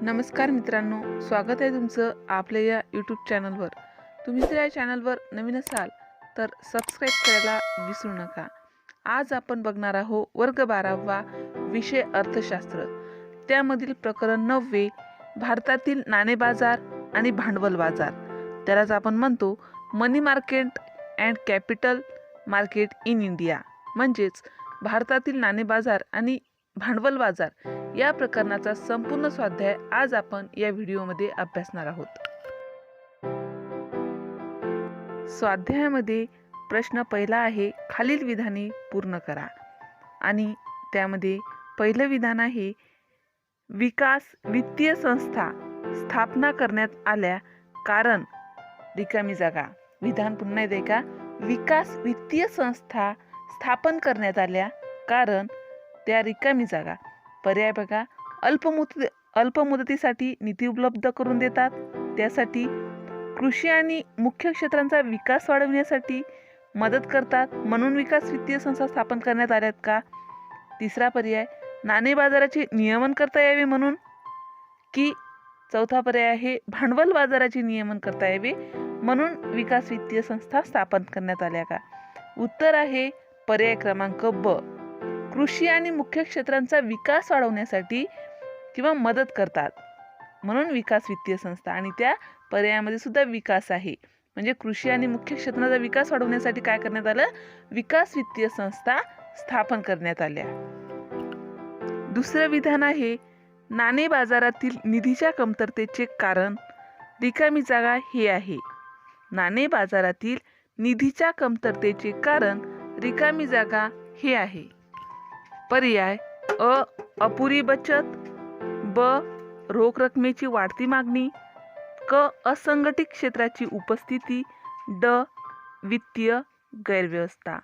नमस्कार मित्रांनो, स्वागत आहे तुमचं आपल्या या यूट्यूब चॅनलवर। तुम्ही जर या चॅनलवर नवीन असाल तर सबस्क्राईब करायला विसरू नका। आज आपण बघणार आहोत वर्ग 12वा विषय अर्थशास्त्र, त्यामधील प्रकरण 9 भारतातील नाणे बाजार आणि भांडवल बाजार। त्यालाच आपण म्हणतो money market and capital market in India, म्हणजेच भारतातील नाणे बाजार आणि भांडवल बाजार या प्रकरणाचा संपूर्ण स्वाध्याय आज आपण या व्हिडिओमध्ये अभ्यासणार आहोत। स्वाध्यायामध्ये प्रश्न पहिला आहे, खालील विधाने पूर्ण करा। आणि त्यामध्ये पहिलं विधान आहे, विकास वित्तीय संस्था स्थापना करण्यात आल्या कारण रिकामी जागा। विधान पुन्हा एकदा का, विकास वित्तीय संस्था स्थापन करण्यात आल्या कारण त्या रिकामी जागा। पर्याय बघा, अल्पमुदतीसाठी निधी उपलब्ध करून देतात, त्यासाठी कृषी आणि मुख्य क्षेत्रांचा विकास वाढवण्यासाठी मदत करतात, म्हणून विकास वित्तीय संस्था स्थापन करण्यात आल्यात का। तिसरा पर्याय, नाणे बाजाराचे नियमन करता यावे म्हणून, की चौथा पर्याय आहे, भांडवल बाजाराचे नियमन करता यावे म्हणून विकास वित्तीय संस्था स्थापन करण्यात आल्या का। उत्तर आहे पर्याय क्रमांक ब, कृषी आणि मुख्य क्षेत्रांचा विकास वाढवण्यासाठी किंवा मदत करतात म्हणून विकास वित्तीय संस्था। आणि त्या पर्यायामध्ये सुद्धा विकास आहे, म्हणजे कृषी आणि मुख्य क्षेत्रांचा विकास वाढवण्यासाठी काय करण्यात आलं, विकास वित्तीय संस्था स्थापन करण्यात आल्या। दुसरं विधान आहे, नाणे बाजारातील निधीच्या कमतरतेचे कारण रिकामी जागा हे आहे। नाणे बाजारातील निधीच्या कमतरतेचे कारण रिकामी जागा हे आहे। पर्याय अ, अपुरी बचत, ब, रोख रकमेची वाढती मागणी, क, असंघटित क्षेत्राची उपस्थिती, ड, वित्तीय गैरव्यवस्था।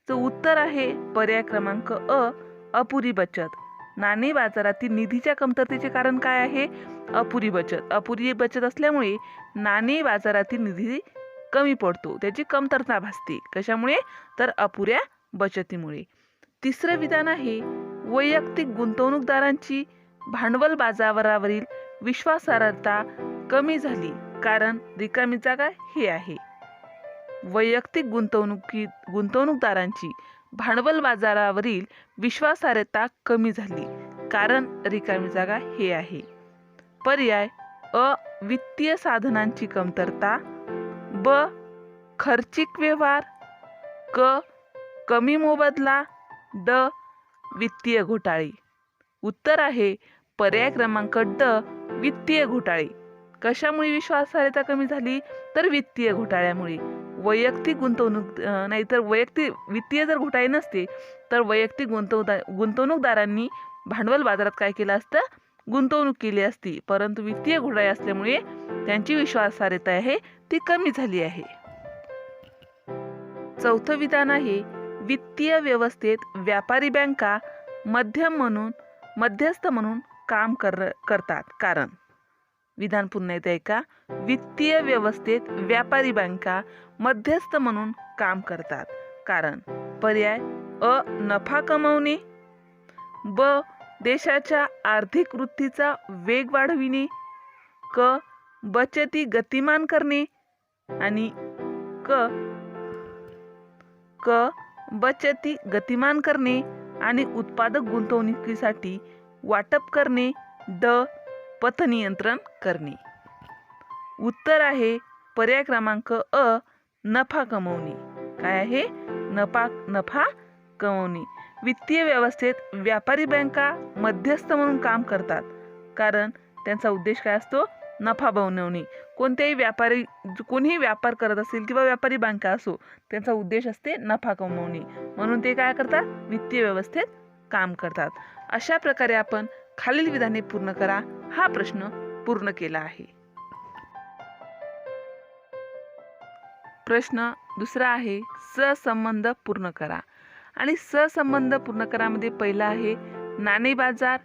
तर उत्तर आहे पर्याय क्रमांक अ, अपुरी बचत। नाणे बाजारातील निधीच्या कमतरतेचे कारण काय आहे, अपुरी बचत। अपुरी बचत असल्यामुळे नाणे बाजारातील निधी कमी पडतो, त्याची कमतरता भासते। कशामुळे, तर अपुऱ्या बचतीमुळे। तिसरं विधान आहे, वैयक्तिक गुंतवणूकदारांची भांडवल बाजारावरील विश्वासार्हता कमी झाली कारण रिकामी जागा हे आहे। वैयक्तिक गुंतवणूकदारांची भांडवल बाजारावरील विश्वासार्हता कमी झाली कारण रिकामी जागा हे आहे। पर्याय अ, वित्तीय साधनांची कमतरता, ब, खर्चिक व्यवहार, क, कमी मोबदला, ड, वित्तीय घोटाळे। उत्तर आहे पर्याय क्रमांक ड, वित्तीय घोटाळे। कशामुळे विश्वासार्हता कमी झाली, तर वित्तीय घोटाळ्यामुळे। वैयक्तिक गुंतवणूक नाहीतर वैयक्तिक वित्तीय जर घोटाळे नसते तर वैयक्तिक गुंतवणूकदारांनी भांडवल बाजारात काय केलं असतं, गुंतवणूक केली असती, परंतु वित्तीय घोटाळे असल्यामुळे त्यांची विश्वासार्हता आहे ती कमी झाली आहे। चौथं विधान आहे, वित्तीय व्यवस्थेत व्यापारी बँका मध्यस्थ म्हणून काम करतात कारण। विधान पुन्हा एकदा ऐका, वित्तीय व्यवस्थेत व्यापारी बँका मध्यस्थ म्हणून काम करतात कारण। पर्याय अ, नफा कमावणे, ब, देशाच्या आर्थिक वृद्धीचा वेग वाढविणे, क, बचती गतिमान करणे, आणि क, बचती गतिमान करणे आणि उत्पादक गुंतवणुकीसाठी वाटप करणे, ड, पतनियंत्रण करणे। उत्तर आहे पर्याय क्रमांक अ, नफा कमवणे। काय आहे, नफा कमवणे। वित्तीय व्यवस्थेत व्यापारी बँका मध्यस्थ म्हणून काम करतात कारण त्यांचा उद्देश काय असतो, नफा बनवणे। कोणीही व्यापार करत असेल किंवा व्यापारी बँका असो, त्यांचा उद्देश असते नफा कमवणे, म्हणून ते काय करतात, वित्तीय व्यवस्थेत काम करतात। अशा प्रकारे आपण खालील विधाने पूर्ण करा हा प्रश्न पूर्ण केला आहे। प्रश्न दुसरा आहे, सहसंबंध पूर्ण करा। आणि सहसंबंध पूर्ण करामध्ये पहिला आहे नाणे बाजार,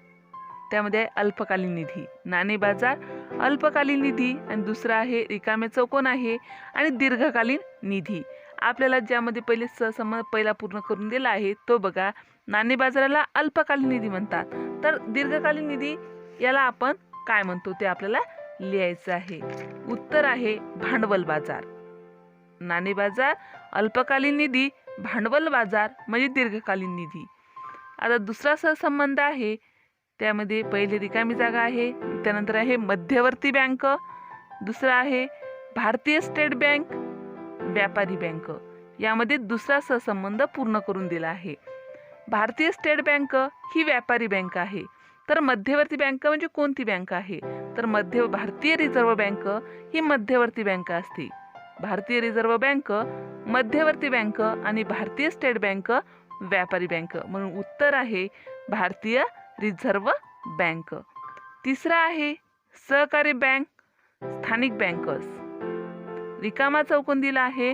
त्यामध्ये आहे अल्पकालीन निधी, नाणे बाजार अल्पकालीन निधी। आणि दुसरा आहे रिकामे चौकोन आहे आणि दीर्घकालीन निधी। आपल्याला ज्यामध्ये पहिले सहसंबंध पहिला पूर्ण करून दिला आहे तो बघा, नाणे बाजाराला अल्पकालीन निधी म्हणतात, तर दीर्घकालीन निधी याला आपण काय म्हणतो ते आपल्याला लिहायचं आहे. उत्तर आहे भांडवल बाजार. नाणे बाजार, अल्पकालीन निधी, भांडवल बाजार म्हणजे दीर्घकालीन निधी. आता दुसरा सहसंबंध आहे, त्यामध्ये पहिले रिकामी जागा आहे, त्यानंतर आहे मध्यवर्ती बँक, दुसरा आहे भारतीय स्टेट बँक, व्यापारी बँक. यामध्ये दुसरा सहसंबंध पूर्ण करून दिला आहे. भारतीय स्टेट बँक ही व्यापारी बँक आहे, तर मध्यवर्ती बँक म्हणजे कोणती बँक आहे, तर भारतीय रिझर्व्ह बँक ही मध्यवर्ती बँक असते. भारतीय रिझर्व्ह बँक मध्यवर्ती बँक आणि भारतीय स्टेट बँक व्यापारी बँक, म्हणून उत्तर आहे भारतीय रिझर्व्ह बँक. तिसरा आहे सहकारी बँक, स्थानिक बँकर्स. रिकामा चौकोन दिला आहे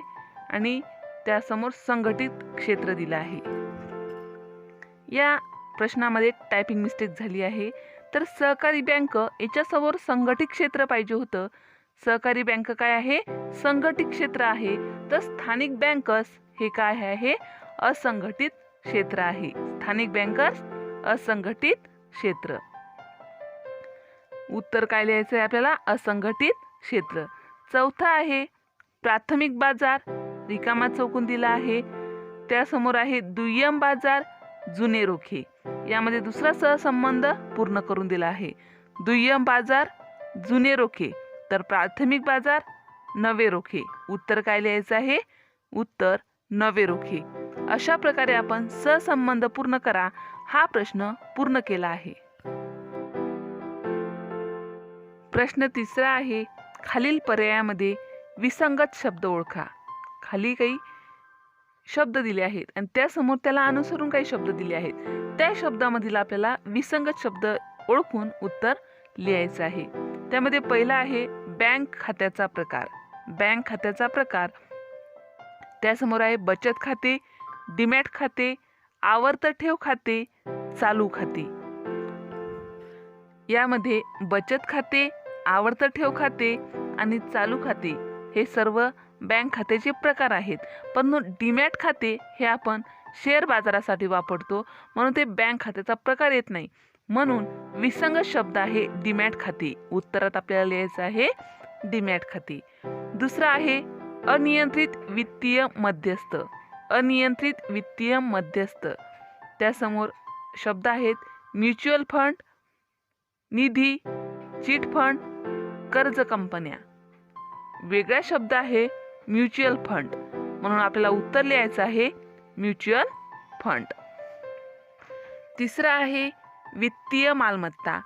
आणि त्यासमोर संघटित क्षेत्र दिलं आहे. या प्रश्नामध्ये टायपिंग मिस्टेक झाली आहे, तर सहकारी बँक याच्यासमोर संघटित क्षेत्र पाहिजे होतं. सहकारी बँक काय आहे, संघटित क्षेत्र आहे, तर स्थानिक बँकर्स हे काय आहे, असंघटित क्षेत्र आहे. स्थानिक बँकर्स असंघटित क्षेत्र. उत्तर काय लिहायचं आहे आपल्याला, असंघटित क्षेत्र. चौथा आहे प्राथमिक बाजार, रिकामा चौकोन दिला आहे, त्यासमोर आहे दुय्यम बाजार, जुने रोखे. यामध्ये दुसरा सहसंबंध पूर्ण करून दिला आहे. दुय्यम बाजार, जुने रोखे, तर प्राथमिक बाजार, नवे रोखे. उत्तर काय लिहायचं आहे, उत्तर नवे रोखे. अशा प्रकारे आपण सहसंबंध पूर्ण करा हा प्रश्न पूर्ण केला आहे. प्रश्न तिसरा आहे, खालील पर्यायामध्ये विसंगत शब्द ओळखा. खाली काही शब्द दिले आहेत आणि त्यासमोर त्याला अनुसरून काही शब्द दिले आहेत. त्या शब्दामधील आपल्याला विसंगत शब्द ओळखून उत्तर लिहायचं आहे. त्यामध्ये पहिला आहे बँक खात्याचा प्रकार. बँक खात्याचा प्रकार, त्यासमोर आहे बचत खाते, डीमॅट खाते, आवर्त ठेव खाते, चालू खाते. यामध्ये बचत खाते, आवर्त ठेव खाते आणि चालू खाते हे सर्व बँक खात्याचे प्रकार आहेत. पण डीमॅट खाते हे आपण शेअर बाजारासाठी वापरतो, म्हणून ते बँक खात्याचा प्रकार येत नाही. म्हणून विसंगत शब्द आहे डीमॅट खाते. उत्तरात आपल्याला लिहायचं आहे डीमॅट खाते. दुसरा आहे अनियंत्रित वित्तीय मध्यस्थ. अनियंत्रित वित्तीय मध्यस्थ, त्यासमोर शब्द आहेत म्युच्युअल फंड, निधी, चिट फंड, कर्ज कंपन्या. वेगळा शब्द आहे म्युच्युअल फंड, म्हणून आपल्याला उत्तर लिहायचं आहे म्युच्युअल फंड. तिसरा आहे वित्तीय मालमत्ता.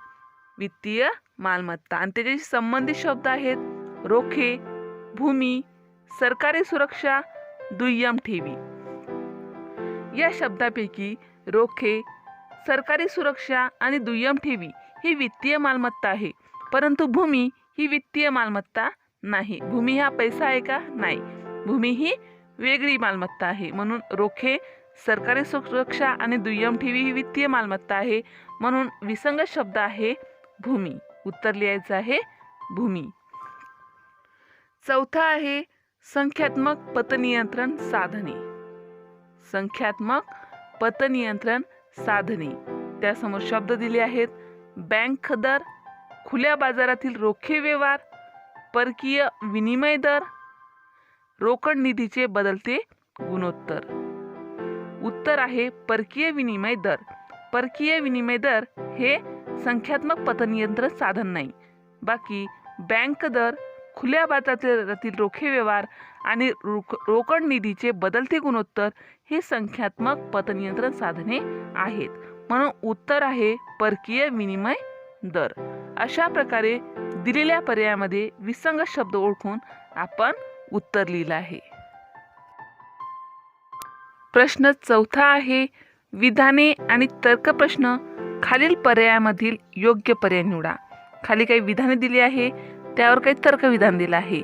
वित्तीय मालमत्ता आणि त्याच्याशी संबंधित शब्द आहेत रोखे, भूमी, सरकारी सुरक्षा, दुय्यम ठेवी. या शब्दापैकी रोखे, सरकारी सुरक्षा आणि दुय्यम ठेवी ही वित्तीय मालमत्ता आहे, परंतु भूमी ही वित्तीय मालमत्ता नाही. भूमी हा पैसा आहे का, नाही. भूमी ही वेगळी मालमत्ता आहे. म्हणून रोखे, सरकारी सुरक्षा आणि दुय्यम ठेवी ही वित्तीय मालमत्ता आहे, म्हणून विसंगत शब्द आहे भूमी. उत्तर लिहायचं आहे भूमी. चौथा आहे संख्यात्मक पतनियंत्रण साधने. संख्यात्मक पतनियंत्रण साधने, त्यासमोर शब्द दिले आहेत बँक दर, खुल्या बाजारातील रोखे व्यवहार, परकीय विनिमय दर, रोकड निधीचे बदलते गुणोत्तर. उत्तर आहे परकीय विनिमय दर. परकीय विनिमय दर हे संख्यात्मक पतनियंत्रण साधन नाही. बाकी बँक दर, खुल्या बाजारातील रोखे व्यवहार आणि रोकड निधीचे बदलते गुणोत्तर हे संख्यात्मक पतनियंत्रण साधने आहेत, म्हणून उत्तर आहे परकीय विनिमय दर. अशा प्रकारे दिलेल्या पर्यायामध्ये विसंगत शब्द ओळखून आपण उत्तर लिहिलं आहे. प्रश्न चौथा आहे विधाने आणि तर्क प्रश्न. खालील पर्यायामधील योग्य पर्याय निवडा. खाली काही विधाने दिली आहे, त्यावर काही तर्कविधान दिलं आहे.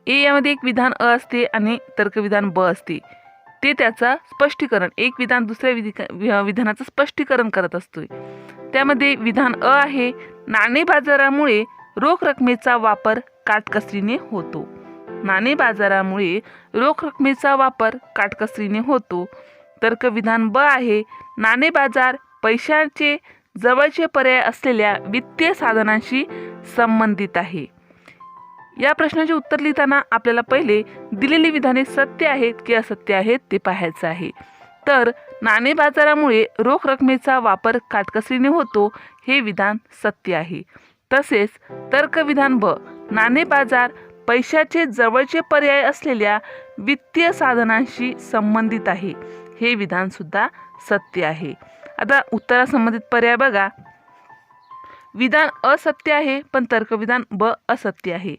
ए यामध्ये एक विधान अ असते आणि तर्कविधान ब असते. ते त्याचा स्पष्टीकरण, एक विधान दुसऱ्या विधानाचं स्पष्टीकरण करत असतो. त्यामध्ये विधान अ आहे नाणे बाजारामुळे रोख रकमेचा वापर काटकसरीने होतो. नाणे बाजारामुळे रोख रकमेचा वापर काटकसरीने होतो. तर्कविधान ब आहे नाणे बाजार पैशाचे जवळचे पर्याय असलेल्या वित्तीय साधनांशी संबंधित आहे. या प्रश्नाचे उत्तर लिहिताना आपल्याला पहिले दिलेली विधाने सत्य आहेत की असत्य आहेत ते पाहायचं आहे. तर नाणे बाजारामुळे रोख रकमेचा वापर काटकसरीने होतो हे विधान सत्य आहे. तसेच तर्कविधान ब, नाणे बाजार पैशाचे जवळचे पर्याय असलेल्या वित्तीय साधनांशी संबंधित आहे हे विधान सुद्धा सत्य आहे. आता उत्तरासंबंधित पर्याय बघा. विधान असत्य आहे पण तर्कविधान ब असत्य आहे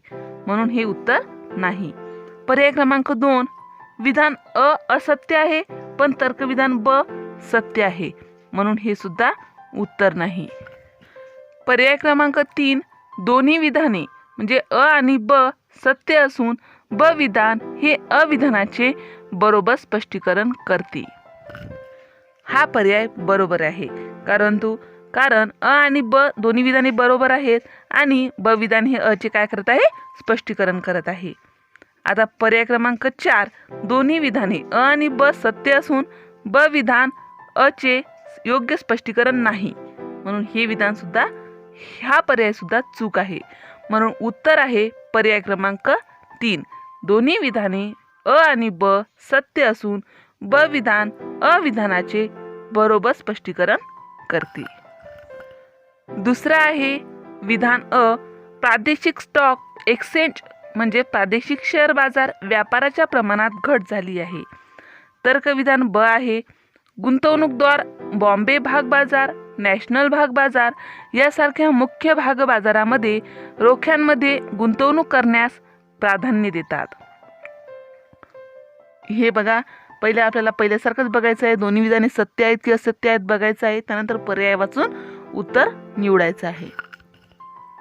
म्हणून हे उत्तर नाही. पर्याय क्रमांक 2, विधान अ असत्य आहे पण तर्कविधान ब सत्य आहे म्हणून हे सुद्धा उत्तर नाही. पर्याय क्रमांक 3, दोन्ही विधाने म्हणजे अ आणि ब सत्य असून ब विधान हे अविधानाचे बरोबर स्पष्टीकरण करते. हा पर्याय बरोबर आहे कारण अ आणि ब दोन्ही विधाने बरोबर आहेत आणि ब विधान हे अ चे काय करत आहे, स्पष्टीकरण करत आहे. आता पर्याय क्रमांक 4, दोन्ही विधाने अ आणि ब सत्य असून ब विधान अ चे योग्य स्पष्टीकरण नाही म्हणून हे विधान सुद्धा, हा पर्याय सुद्धा चूक आहे. म्हणून उत्तर आहे पर्याय क्रमांक 3, दोन्ही विधाने अ आणि ब सत्य असून ब विधान अविधानाचे बरोबर स्पष्टीकरण करते. दुसरा आहे विधान अ, प्रादेशिक स्टॉक एक्सचेंज म्हणजे प्रादेशिक शेअर बाजार व्यापाराच्या प्रमाणात घट झाली आहे. तर्कविधान ब आहे, गुंतवणूकदार बॉम्बे भाग बाजार, नॅशनल भाग बाजार यासारख्या मुख्य भाग बाजारामध्ये रोख्यांमध्ये गुंतवणूक करण्यास प्राधान्य देतात. हे बघा, पहिले आपल्याला पहिल्यासारखंच बघायचं आहे, दोन्ही विधाने सत्य आहेत की असत्य आहेत बघायचं आहे, त्यानंतर पर्याय वाचून उत्तर निवडायचं आहे.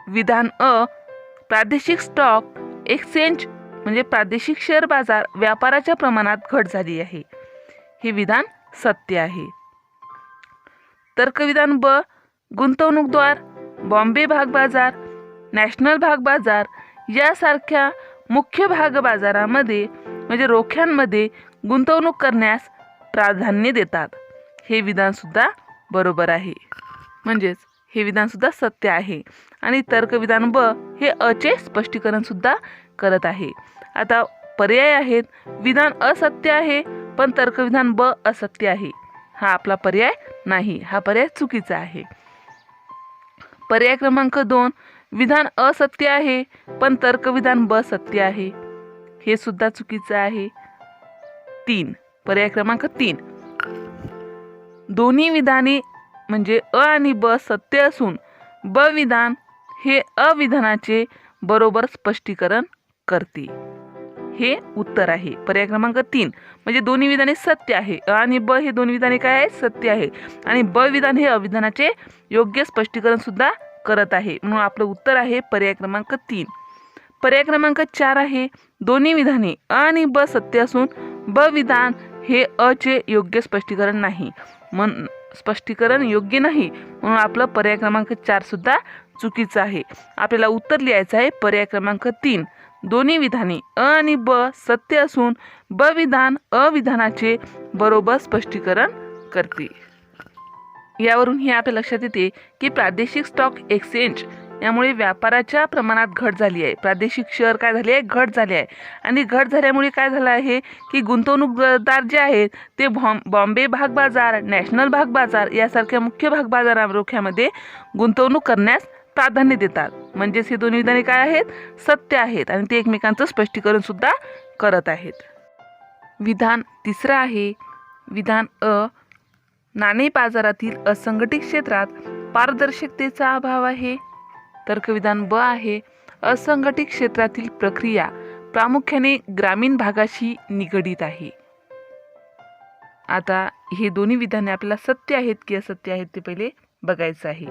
विधान अ, प्रादेशिक स्टॉक एक्सचेंज म्हणजे प्रादेशिक शेअर बाजार व्यापाराच्या प्रमाणात घट झाली आहे हे विधान सत्य आहे. तर्कविधान ब, गुंतवणूकदार बॉम्बे भाग बाजार, नॅशनल भाग बाजार यासारख्या मुख्य भाग बाजारामध्ये म्हणजे रोख्यांमध्ये गुंतवणूक करण्यास प्राधान्य देतात हे विधान सुद्धा बरोबर आहे. म्हणजेच हे विधान सुद्धा सत्य आहे आणि तर्कविधान ब हे अ चे स्पष्टीकरण सुद्धा करत आहे. आता पर्याय आहेत, विधान असत्य आहे पण तर्कविधान ब असत्य आहे. हा आपला पर्याय नाही, हा पर्याय चुकीचा आहे. पर्याय क्रमांक 2, विधान असत्य आहे पण तर्कविधान ब सत्य आहे. हे सुद्धा चुकीचं आहे. 3, पर्याय क्रमांक 3, दोन्ही विधाने म्हणजे अ आणि ब सत्य असून ब विधान हे अविधानाचे बरोबर स्पष्टीकरण करते. हे उत्तर आहे. पर्याय क्रमांक 3 म्हणजे दोन्ही विधाने सत्य आहे, अ आणि ब हे दोन्ही विधाने काय आहे, सत्य आहे आणि ब विधान हे अविधानाचे योग्य स्पष्टीकरण सुद्धा करत आहे म्हणून आपलं उत्तर आहे पर्याय क्रमांक 3. पर्याय क्रमांक 4 आहे, दोन्ही विधाने अ आणि ब सत्य असून ब विधान हे अ चे योग्य स्पष्टीकरण नाही स्पष्टीकरण योग्य नाही म्हणून आपलं पर्याय क्रमांक 4 सुद्धा चुकीचं आहे. आपल्याला उत्तर लिहायचं आहे पर्याय क्रमांक 3, दोन्ही विधाने अ आणि ब सत्य असून ब विधान अविधानाचे बरोबर स्पष्टीकरण करते. यावरून हे आपल्या लक्षात येते की प्रादेशिक स्टॉक एक्सचेंज यामुळे व्यापाराच्या प्रमाणात घट झाली आहे. प्रादेशिक शेअर काय झाले आहे, घट झाले आहे आणि घट झाल्यामुळे काय झालं आहे की गुंतवणूकदार जे आहेत ते बॉम्बे भाग बाजार, नॅशनल भाग बाजार यासारख्या मुख्य भाग बाजार रोख्यामध्ये गुंतवणूक करण्यास प्राधान्य देतात. म्हणजेच हे दोन्ही विधाने काय आहेत, सत्य आहेत आणि ते एकमेकांचं स्पष्टीकरण सुद्धा करत आहेत. विधान तिसरं आहे, विधान अ, नाणे बाजारातील असंघटित क्षेत्रात पारदर्शकतेचा अभाव आहे. तर्कविधान ब आहे, असंघटित क्षेत्रातील प्रक्रिया प्रामुख्याने ग्रामीण भागाशी निगडीत आहे. आता हे दोन्ही विधाने आपल्याला सत्य आहेत की असत्य आहेत ते पहिले बघायचं आहे.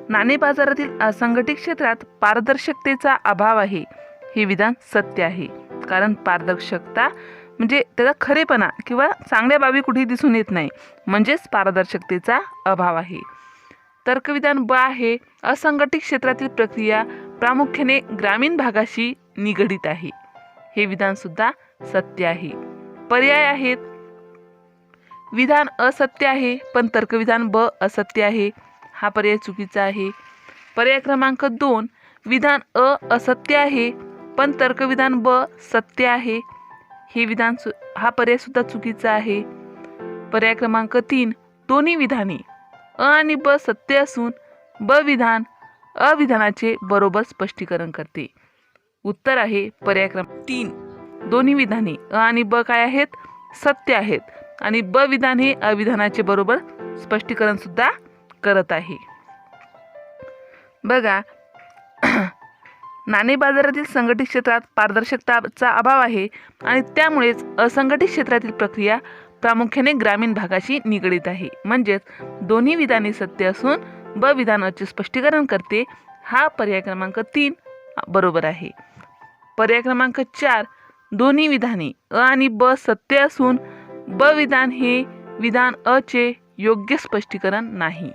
नाणे बाजारातील असंघटित क्षेत्रात पारदर्शकतेचा अभाव आहे हे विधान सत्य आहे कारण पारदर्शकता म्हणजे त्याचा खरेपणा किंवा चांगल्या बाबी कुठेही दिसून येत नाही म्हणजेच पारदर्शकतेचा अभाव आहे. तर्कविधान ब आहे, असंघटित क्षेत्रातील प्रक्रिया प्रामुख्याने ग्रामीण भागाशी निगडीत आहे हे विधान सुद्धा सत्य आहे. पर्याय आहेत, विधान असत्य आहे पण तर्कविधान ब असत्य आहे. हा पर्याय चुकीचा आहे. पर्याय क्रमांक 2, विधान अ असत्य आहे पण तर्कविधान ब सत्य आहे. हा पर्याय सुद्धा चुकीचा आहे. पर्याय क्रमांक 3, दोन्ही विधाने अ आणि ब सत्य असून ब विधान अविधानाचे बरोबर स्पष्टीकरण करते. उत्तर आहे पर्याय क्रमांक 3, दोन्ही विधाने अ आणि ब काय आहेत, सत्य आहेत आणि ब विधान हे अविधानाचे बरोबर स्पष्टीकरण सुद्धा करत आहे. बघा, नाणे बाजारातील संघटित क्षेत्रात पारदर्शकताचा अभाव आहे आणि त्यामुळेच असंघटित क्षेत्रातील प्रक्रिया प्रामुख्याने ग्रामीण भागाशी निगडीत आहे. म्हणजेच दोन्ही विधाने सत्य असून ब विधानाचे स्पष्टीकरण करते. हा पर्याय क्रमांक 3 बरोबर आहे. पर्याय क्रमांक 4, दोन्ही विधाने अ आणि ब सत्य असून ब विधान हे विधान अ चे योग्य स्पष्टीकरण नाही.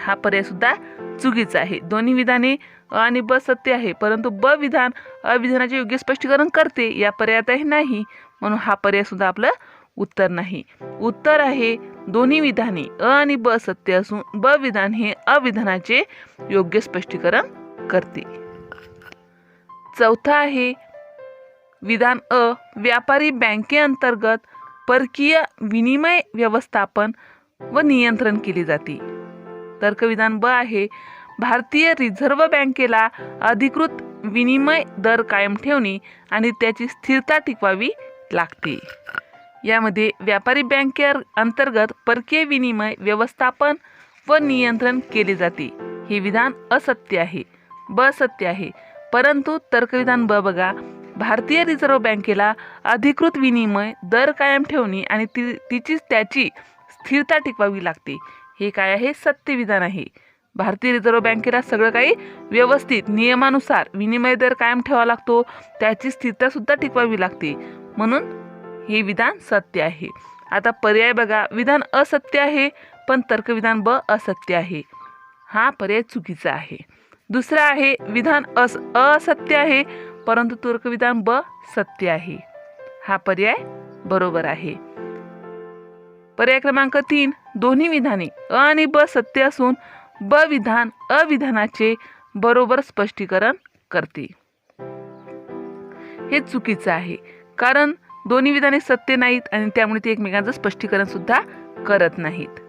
हा पर्याय सुद्धा चुकीचा आहे. दोन्ही विधाने अ आणि ब सत्य आहे परंतु ब विधान अविधानाचे योग्य स्पष्टीकरण करते या पर्यायातही नाही, म्हणून हा पर्याय सुद्धा आपलं उत्तर नाही. उत्तर आहे दोन्ही विधाने अ आणि ब सत्य असून ब विधान हे अविधानाचे योग्य स्पष्टीकरण करते. चौथा आहे विधान अ, व्यापारी बँकेअंतर्गत परकीय विनिमय व्यवस्थापन व नियंत्रण केले जाते. तर्कविधान ब आहे भारतीय रिझर्व्ह बँकेला अधिकृत विनिमय दर कायम ठेवणे आणि त्याची स्थिरता टिकवावी लागते. यामध्ये व्यापारी बँकेअंतर्गत परकीय विनिमय व्यवस्थापन व नियंत्रण केले जाते हे विधान असत्य आहे, ब सत्य आहे. परंतु तर्कविधान ब बघा, भारतीय रिझर्व्ह बँकेला अधिकृत विनिमय दर कायम ठेवणे आणि त्याची स्थिरता टिकवावी लागते हे काय आहे, सत्य विधान आहे. भारतीय रिझर्व्ह बँकेला सगळं काही व्यवस्थित नियमानुसार विनिमय दर कायम ठेवावा लागतो, त्याची स्थिरता सुद्धा टिकवावी लागते, म्हणून हे विधान सत्य आहे. आता पर्याय बघा, विधान असत्य आहे पण तर्कविधान ब असत्य आहे. हा पर्याय चुकीचा आहे. दुसरा आहे विधान असत्य आहे परंतु तर्कविधान ब सत्य आहे. हा पर्याय बरोबर आहे. पर्याय क्रमांक 3, दोन्ही विधाने अ आणि ब सत्य असून ब विधान अविधानाचे बरोबर स्पष्टीकरण करते. हे चुकीचं आहे कारण दोन्ही विधाने सत्य नाहीत आणि त्यामुळे ते एकमेकांचं स्पष्टीकरण सुद्धा करत नाहीत.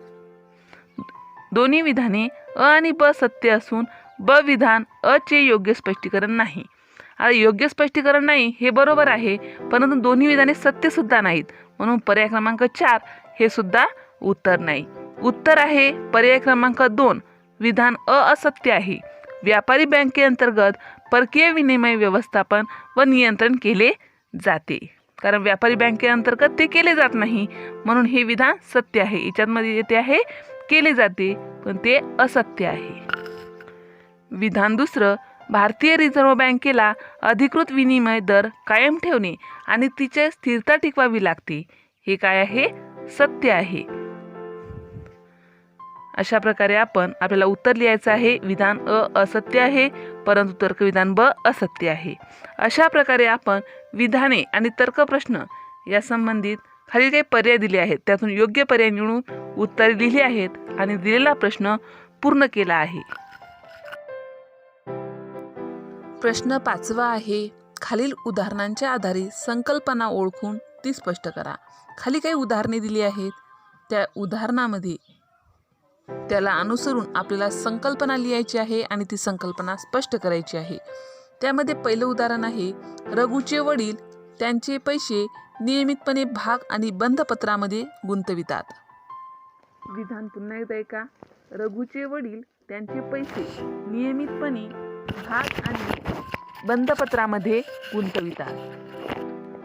दोन्ही विधाने अ आणि ब सत्य असून ब विधान अ चे योग्य स्पष्टीकरण नाही. आता योग्य स्पष्टीकरण नाही हे बरोबर आहे परंतु दोन्ही विधाने सत्य सुद्धा नाहीत, म्हणून पर्याय क्रमांक 4 हे सुद्धा उत्तर नाही. उत्तर आहे पर्याय क्रमांक 2, विधान असत्य आहे. व्यापारी बँकेअंतर्गत परकीय विनिमय व्यवस्थापन व नियंत्रण केले जाते. कारण व्यापारी बँकेअंतर्गत ते केले जात नाही, म्हणून हे विधान सत्य आहे. याच्यामध्ये येते आहे केले जाते पण ते असत्य आहे. विधान दुसरं, भारतीय रिझर्व्ह बँकेला अधिकृत विनिमय दर कायम ठेवणे आणि तिची स्थिरता टिकवावी लागते हे काय आहे, सत्य आहे. अशा प्रकारे आपल्याला उत्तर लिहायचं आहे. विधान असत्य आहे परंतु तर्कविधान ब असत्य आहे. अशा प्रकारे आपण विधाने आणि तर्क प्रश्न या संबंधित खाली काही पर्याय दिले आहेत त्यातून योग्य पर्याय निवडून उत्तरे लिहिली आहेत आणि दिलेला प्रश्न पूर्ण केला आहे. प्रश्न 5 आहे, खालील उदाहरणांच्या आधारे संकल्पना ओळखून ती स्पष्ट करा. खाली काही उदाहरणे दिली आहेत, त्या उदाहरणामध्ये त्याला अनुसरून आपल्याला संकल्पना लिहायची आहे आणि ती संकल्पना स्पष्ट करायची आहे. त्यामध्ये पहिलं उदाहरण आहे, रघुचे वडील त्यांचे पैसे नियमितपणे भाग आणि बंधपत्रामध्ये गुंतवितात. विधान पुन्हा एकदा ऐका, रघुचे वडील त्यांचे पैसे नियमितपणे भाग आणि बंधपत्रामध्ये गुंतवितात.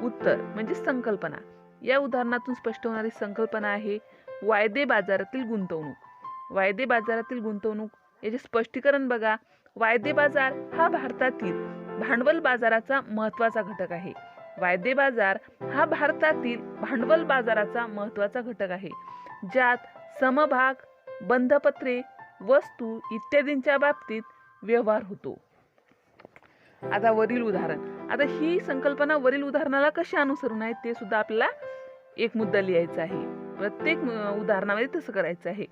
उत्तर म्हणजे संकल्पना. या उदाहरणातून स्पष्ट होणारी संकल्पना आहे वायदे बाजारातील गुंतवणूक. वायदे बाजारातील गुंतवणूक याचे स्पष्टीकरण बघा. वायदे बाजार हा भारतातील भांडवल बाजाराचा महत्त्वाचा घटक आहे. वायदे बाजार हा भारतातील भांडवल बाजाराचा महत्त्वाचा घटक आहे, ज्यात समभाग, बंधपत्रे, वस्तू इत्यादींच्या बाबतीत व्यवहार होतो. आता वरील उदाहरण, आता ही संकल्पना वरील उदाहरणाला कशी अनुसरून आहे ते सुद्धा आपल्याला एक मुद्दा लिहायचा आहे. प्रत्येक उदाहरणामध्ये तसं करायचं आहे.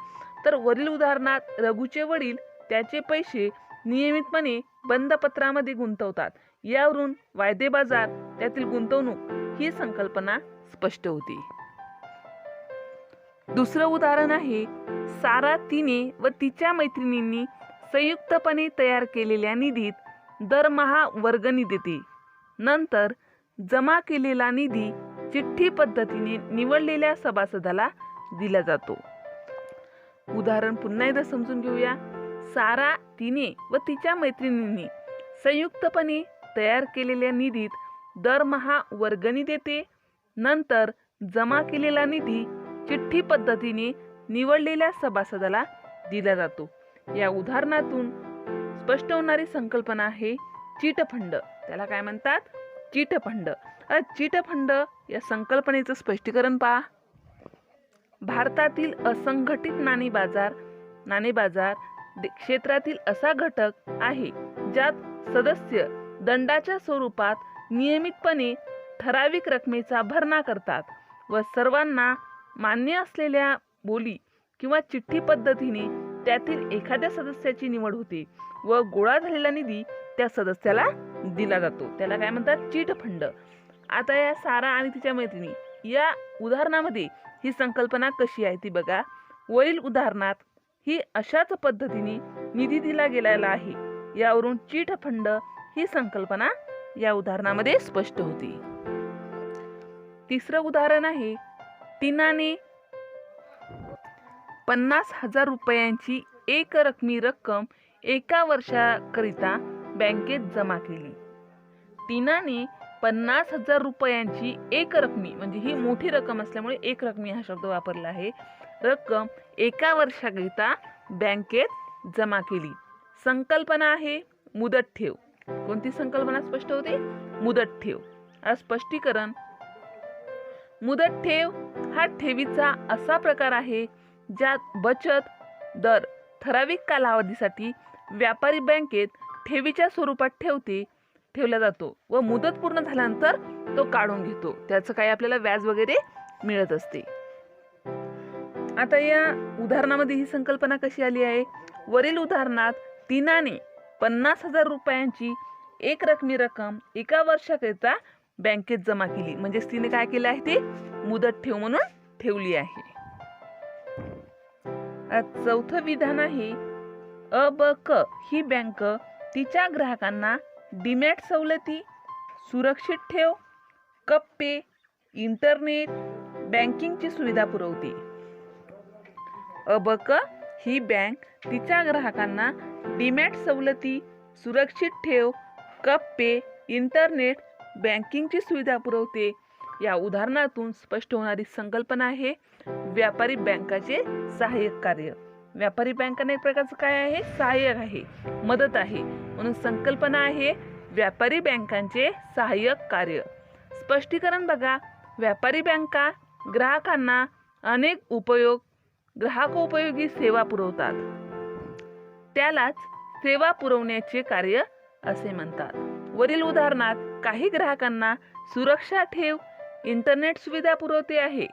तर वरील उदाहरणात रघुचे वडील त्याचे पैसे नियमितपणे बंद पत्रामध्ये गुंतवतात. यावरून वायदे बाजार त्यातील गुंतवणूक ही संकल्पना स्पष्ट होते. दुसरं उदाहरण आहे, सारा तिने व तिच्या मैत्रिणींनी संयुक्तपणे तयार केलेल्या निधीत दरमहा वर्गणी देते. नंतर जमा केलेला निधी चिठ्ठी पद्धतीने निवडलेल्या सभासदाला दिला जातो. उदाहरण पुन्हा एकदा समजून घेऊया. सारा तिने व तिच्या मैत्रिणींनी संयुक्तपणे तयार केलेल्या निधीत दरमहा वर्गणी देते. नंतर जमा केलेला निधी चिठ्ठी पद्धतीने निवडलेल्या सभासदाला दिला जातो. या उदाहरणातून स्पष्ट होणारी संकल्पना आहे चिटफंड. त्याला काय म्हणतात? चिटफंड. चिटफंड या संकल्पनेचं स्पष्टीकरण पहा. भारतातील असंघटित नाणेबाजार क्षेत्रातील असा घटक आहे ज्यात सदस्य दंडाच्या स्वरूपात नियमितपणे ठराविक रकमेचा भरणा करतात व सर्वांना मान्य असलेल्या बोली किंवा चिठ्ठी पद्धतीने त्यातील एखाद्या सदस्याची निवड होते व गोळा झालेला निधी त्या सदस्याला दिला जातो. त्याला काय म्हणतात? चिटफंड. आता या सारा आणि तिच्या मैत्रिणी या उदाहरणामध्ये ही संकल्पना कशी आहे ती बघा. वरील उदाहरणात ही अशाच पद्धतीने निधी दिला गेलेला आहे. यावरून चिटफंड ही संकल्पना या उदाहरणामध्ये स्पष्ट होती. तिसरं उदाहरण आहे, टीनाने 50,000 रुपयांची एकरकमी रक्कम एका वर्षाकरिता बँकेत जमा केली. टीनाने 50,000 रुपयांची एकरकमी म्हणजे ही मोठी रक्कम असल्यामुळे एकरकमी हा शब्द वापरला आहे. रक्कम एका वर्षाकरिता बँकेत जमा केली. संकल्पना आहे मुदत ठेव. कोणती संकल्पना स्पष्ट होते? मुदत ठेव. स्पष्टीकरण, मुदत ठेव हा ठेवीचा असा प्रकार आहे ज्यात बचत दर ठराविक कालावधीसाठी व्यापारी बँकेत ठेवीच्या स्वरूपात ठेवला जातो व मुदत पूर्ण झाल्यानंतर तो काढून घेतो. त्याचं काही आपल्याला व्याज वगैरे मिळत असते. आता या उदाहरणामध्ये ही संकल्पना कशी आली आहे? वरील उदाहरणात टीनाने 50,000 रुपयांची एकरकमी रक्कम एका वर्षाकरिता बँकेत जमा केली. म्हणजे तिने काय केलं आहे? ते मुदत ठेव म्हणून ठेवली आहे. चौथं विधान आहे, अ.ब.क. ही बँक तिच्या ग्राहकांना डीमॅट सवलती, सुरक्षित ठेव, कप्पे, इंटरनेट बँकिंगची सुविधा पुरवते. अ.ब.क. ही बँक तिच्या ग्राहकांना डीमॅट सवलती, सुरक्षित ठेव, कप्पे, इंटरनेट बँकिंगची सुविधा पुरवते. या उदाहरणातून स्पष्ट होणारी संकल्पना आहे व्यापारी बँकाचे सहाय्यक कार्य. व्यापारी बँकाने एक प्रकारचं काय आहे? सहाय्यक आहे, मदत आहे. म्हणून संकल्पना आहे व्यापारी बँकांचे सहाय्यक कार्य. स्पष्टीकरण बघा. व्यापारी बँका ग्राहकांना अनेक ग्राहकोपयोगी सेवा पुरवतात. त्यालाच सेवा पुरवण्याचे कार्य असे म्हणतात. वरील उदाहरणात काही ग्राहकांना सुरक्षा ठेव, इंटरनेट सुविधा पुरवते आहे.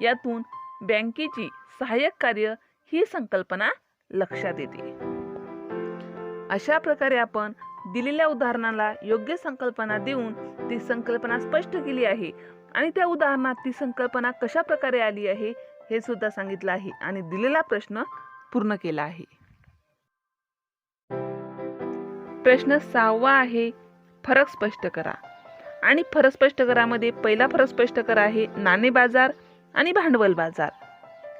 यातून बँकेची सहाय्यक कार्य ही संकल्पना लक्षात येते. अशा प्रकारे आपण दिलेल्या उदाहरणाला योग्य संकल्पना देऊन ती संकल्पना स्पष्ट केली आहे आणि त्या उदाहरणात ती संकल्पना कशा प्रकारे आली आहे हे सुद्धा सांगितलं आहे आणि दिलेला प्रश्न पूर्ण केला आहे. प्रश्न 6वा आहे, फरक स्पष्ट करा. आणि फरक स्पष्ट करामध्ये पहिला फरक स्पष्ट करा आहे नाणे बाजार आणि भांडवल बाजार.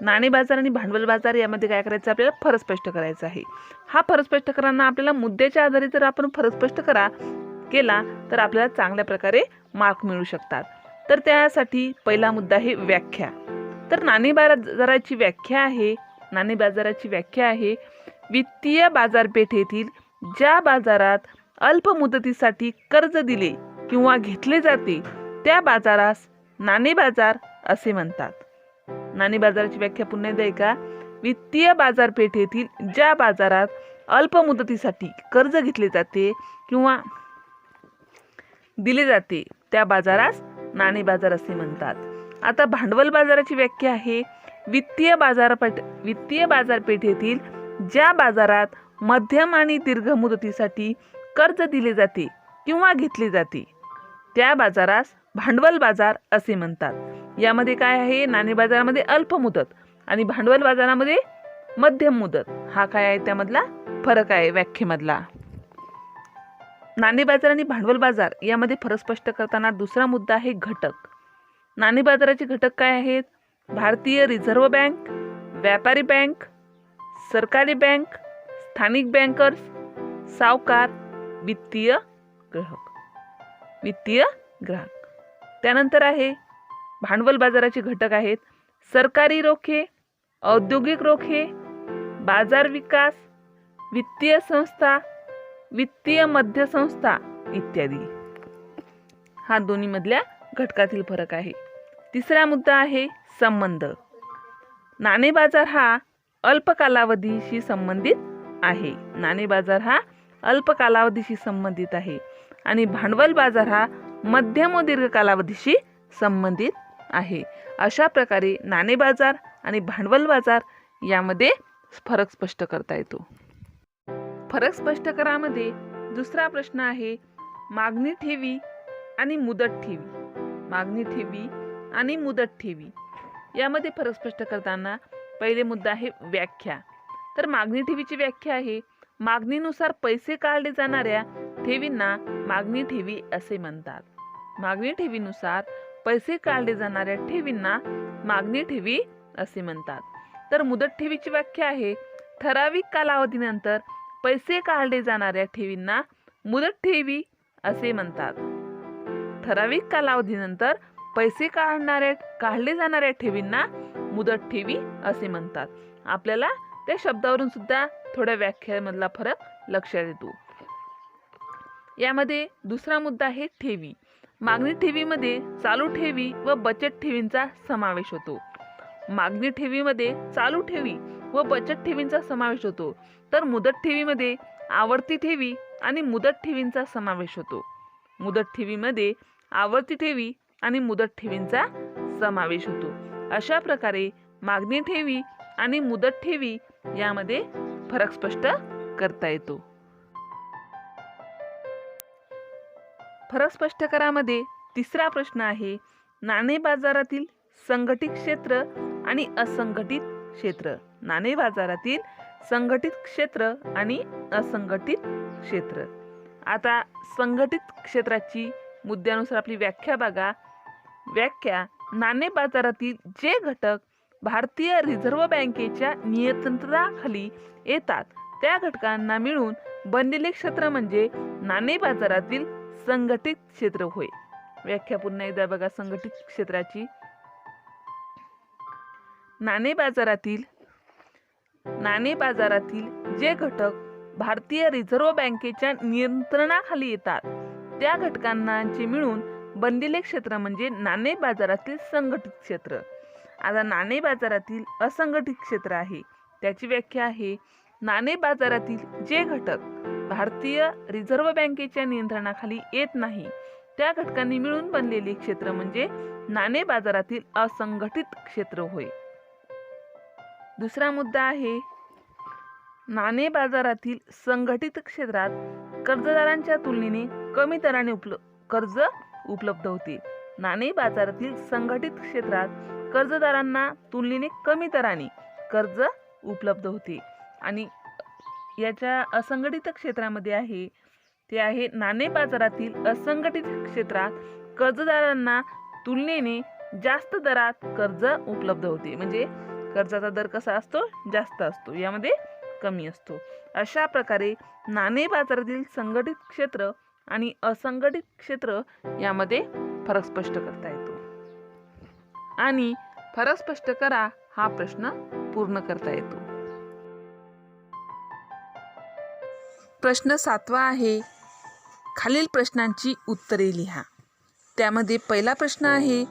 नाणे बाजार आणि भांडवल बाजार यामध्ये काय करायचं? आपल्याला फरक स्पष्ट करायचा आहे. हा फरक स्पष्ट करताना आपल्याला मुद्द्याच्या आधारे जर आपण फरक स्पष्ट केला तर आपल्याला चांगल्या प्रकारे मार्क मिळू शकतात. तर त्यासाठी पहिला मुद्दा आहे व्याख्या. तर नाणे बाजाराची व्याख्या आहे वित्तीय बाजारपेठेतील ज्या बाजारात अल्प मुदतीसाठी कर्ज दिले किंवा घेतले जाते त्या बाजारास नाणे बाजार असे म्हणतात. नाणे बाजाराची व्याख्या पुन्हा एकदा ऐका. वित्तीय बाजारपेठेतील ज्या बाजारात अल्प मुदतीसाठी कर्ज घेतले जाते किंवा दिले जाते त्या बाजारास नाणे बाजार असे म्हणतात. आता भांडवल बाजाराची व्याख्या आहे वित्तीय बाजारपेठेतील ज्या बाजारात मध्यम आणि दीर्घ मुदतीसाठी कर्ज दिले जाते किंवा घेतले जाते त्या बाजारास भांडवल बाजार असे म्हणतात. यामध्ये काय आहे, नाणे बाजारामध्ये अल्प मुदत आणि भांडवल बाजारामध्ये मध्यम मुदत, हा काय आहे त्यामधला फरक आहे व्याख्येमधला. नाणे बाजार आणि भांडवल बाजार यामध्ये फरक स्पष्ट करताना दुसरा मुद्दा आहे घटक. नाणे बाजाराचे घटक काय आहेत, भारतीय रिझर्व्ह बँक, व्यापारी बँक, सरकारी बँक, स्थानिक बँकर्स, सावकार, वित्तीय ग्राहक. त्यानंतर आहे भांडवल बाजाराचे घटक आहेत सरकारी रोखे, औद्योगिक रोखे, बाजार विकास, वित्तीय संस्था, वित्तीय मध्यसंस्था इत्यादी. हा दोन्ही मधल्या घटकातील फरक आहे. तिसरा मुद्दा आहे संबंध. नाणे बाजार हा अल्प कालावधीशी संबंधित आहे. नाणे बाजार हा अल्प कालावधीशी संबंधित आहे आणि भांडवल बाजार हा मध्यम व दीर्घ कालावधीशी संबंधित आहे. अशा प्रकारे नाणे बाजार आणि भांडवल बाजार यामध्ये फरक स्पष्ट करता येतो. फरक स्पष्ट करामध्ये दुसरा प्रश्न आहे मागणी ठेवी आणि मुदत ठेवी. मागणी ठेवी आणि मुदत ठेवी यामध्ये फरक स्पष्ट करताना पहिले मुद्दा आहे व्याख्या. तर मागणी ठेवीची व्याख्या आहे मागणीनुसार पैसे काढले जाणाऱ्या ठेवींना मागणी ठेवी असे म्हणतात. मागणी ठेवीनुसार पैसे काढले जाणाऱ्या ठेवींना मागणी ठेवी असे म्हणतात. तर मुदत ठेवीची व्याख्या आहे ठराविक कालावधीनंतर पैसे काढले जाणाऱ्या ठेवींना मुदत ठेवी असे म्हणतात. ठराविक कालावधीनंतर पैसे काढले जाणाऱ्या ठेवींना मुदत ठेवी असे म्हणतात. आपल्याला त्या शब्दावरून सुद्धा थोड्या व्याख्यामधला फरक लक्षात येतो. यामध्ये दुसरा मुद्दा आहे ठेवी. मागणी ठेवीमध्ये चालू ठेवी व बचत ठेवींचा समावेश होतो. मागणी ठेवीमध्ये चालू ठेवी व बचत ठेवींचा समावेश होतो. तर मुदत ठेवीमध्ये आवर्ती ठेवी आणि मुदत ठेवींचा समावेश होतो. मुदत ठेवीमध्ये आवर्ती ठेवी आणि मुदत ठेवींचा समावेश होतो. अशा प्रकारे मागणी ठेवी आणि मुदत ठेवी यामध्ये फरक स्पष्ट करता येतो. फरक स्पष्ट करामध्ये तिसरा प्रश्न आहे नाणे बाजारातील संघटित क्षेत्र आणि असंघटित क्षेत्र. नाणे बाजारातील संघटित क्षेत्र आणि असंघटित क्षेत्र. आता संघटित क्षेत्राची मुद्द्यानुसार आपली व्याख्या बघा. व्याख्या नाणे बाजारातील जे घटक भारतीय रिझर्व्ह बँकेच्या नियंत्रणाखाली येतात त्या घटकांना मिळून बनलेले क्षेत्र म्हणजे नाणे बाजारातील संघटित क्षेत्र होय. व्याख्या पुन्हा एकदा बघा संघटित क्षेत्राची. नाणे बाजारातील जे घटक भारतीय रिझर्व्ह बँकेच्या नियंत्रणाखाली येतात त्या घटकांचे मिळून बनलेले क्षेत्र म्हणजे नाणे बाजारातील संघटित क्षेत्र. आता नाणे बाजारातील असंघटित क्षेत्र आहे त्याची व्याख्या आहे नाणे बाजारातील जे घटक भारतीय रिझर्व्ह बँकेच्या नियंत्रणाखाली येत नाही त्या घटकांनी मिळून बनलेले क्षेत्र म्हणजे नाणे बाजारातील असंघटित क्षेत्र होय. दुसरा मुद्दा आहे नाणे बाजारातील संघटित क्षेत्रात कर्जदारांच्या तुलनेने कमी दराने कर्ज उपलब्ध होते. नाणे बाजारातील संघटित क्षेत्रात कर्जदारांना तुलनेने कमी दराने कर्ज उपलब्ध होते. आणि याच्या असंघटित क्षेत्रामध्ये आहे ते आहे नाणे बाजारातील असंघटित क्षेत्रात कर्जदारांना तुलनेने जास्त दरात कर्ज उपलब्ध होते. म्हणजे कर्जाचा दर कसा असतो, जास्त असतो, यामध्ये कमी असतो. अशा प्रकारे नाणे बाजारातील संघटित क्षेत्र आणि असंघटित क्षेत्र यामध्ये फरक स्पष्ट करता येतो. आणि फरक स्पष्ट करा हा प्रश्न पूर्ण करता येतो. प्रश्न 7वा आहे खालील प्रश्नांची उत्तरे लिहा. त्यामध्ये पहिला प्रश्न आहे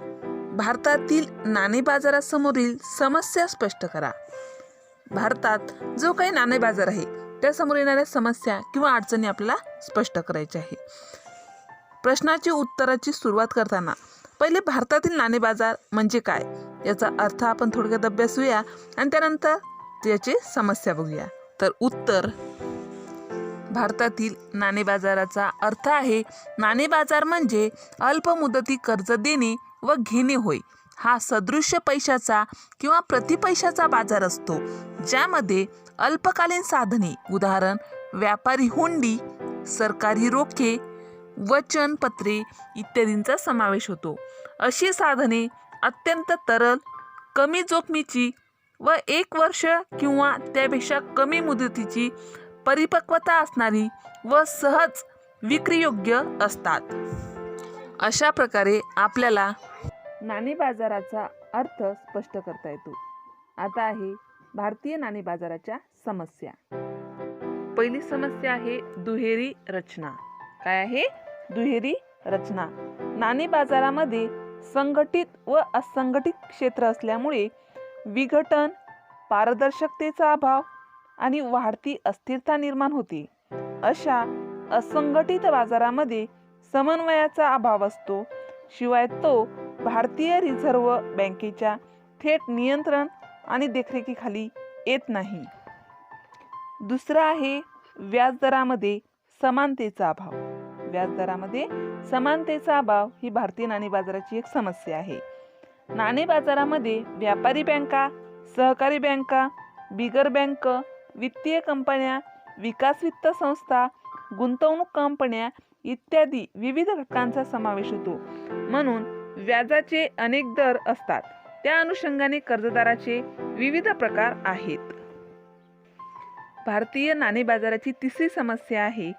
भारतातील नाणे बाजारासमोरील समस्या स्पष्ट करा. भारतात जो काही नाणे बाजार आहे त्यासमोर येणाऱ्या समस्या किंवा अडचणी आपल्याला स्पष्ट करायच्या आहे. प्रश्नाची उत्तराची सुरुवात करताना पहिले भारतातील नाणे बाजार म्हणजे काय याचा अर्थ आपण थोडक्यात अभ्यासूया आणि त्यानंतर त्याची समस्या बघूया. तर उत्तर, भारतातील नाणे बाजाराचा अर्थ आहे, नाणे बाजार म्हणजे अल्प मुदती कर्ज देणे व घेणे होय. हा सदृश्य पैशाचा किंवा प्रतिपैशाचा बाजार असतो, ज्यामध्ये अल्पकालीन साधने उदाहरण व्यापारी हुंडी, सरकारी रोखे, वचनपत्रे इत्यादींचा समावेश होतो. अशी साधने अत्यंत तरल, कमी जोखमीची व 1 वर्ष किंवा त्यापेक्षा कमी मुदतीची परिपक्वता असणारी व सहज विक्रीयोग्य असतात. अशा प्रकारे आपल्याला नाणे बाजाराचा अर्थ स्पष्ट करता येतो. आता आहे भारतीय नाणे बाजाराच्या समस्या. पहिली समस्या आहे दुहेरी रचना. काय आहे? दुहेरी रचना. नाणे बाजारामध्ये संघटित व असंघटित क्षेत्र असल्यामुळे विघटन, पारदर्शकतेचा अभाव आणि वाढती अस्थिरता निर्माण होते. अशा असंघटित बाजारामध्ये समन्वयाचा अभाव असतो. शिवाय तो भारतीय रिझर्व्ह बँकेच्या थेट नियंत्रण आणि देखरेखीखाली येत नाही. दुसरा आहे व्याजदरामध्ये समानतेचा अभाव. व्याजदरामध्ये समानतेचा अभाव ही भारतीय नाणे बाजाराची एक समस्या आहे. नाणे बाजारामध्ये व्यापारी बँका, सहकारी बँका, बिगर बँक, वित्तीय कंपन्या, विकास वित्त संस्था, गुंतवणूक कंपन्या इत्यादी विविध घटकांचा समावेश होतो. म्हणून व्याजाचे अनेक दर असतात. त्या अनुषंगाने कर्जदाराचे विविध प्रकार आहेत. भारतीय नाणे बाजाराची तिसरी समस्या आहे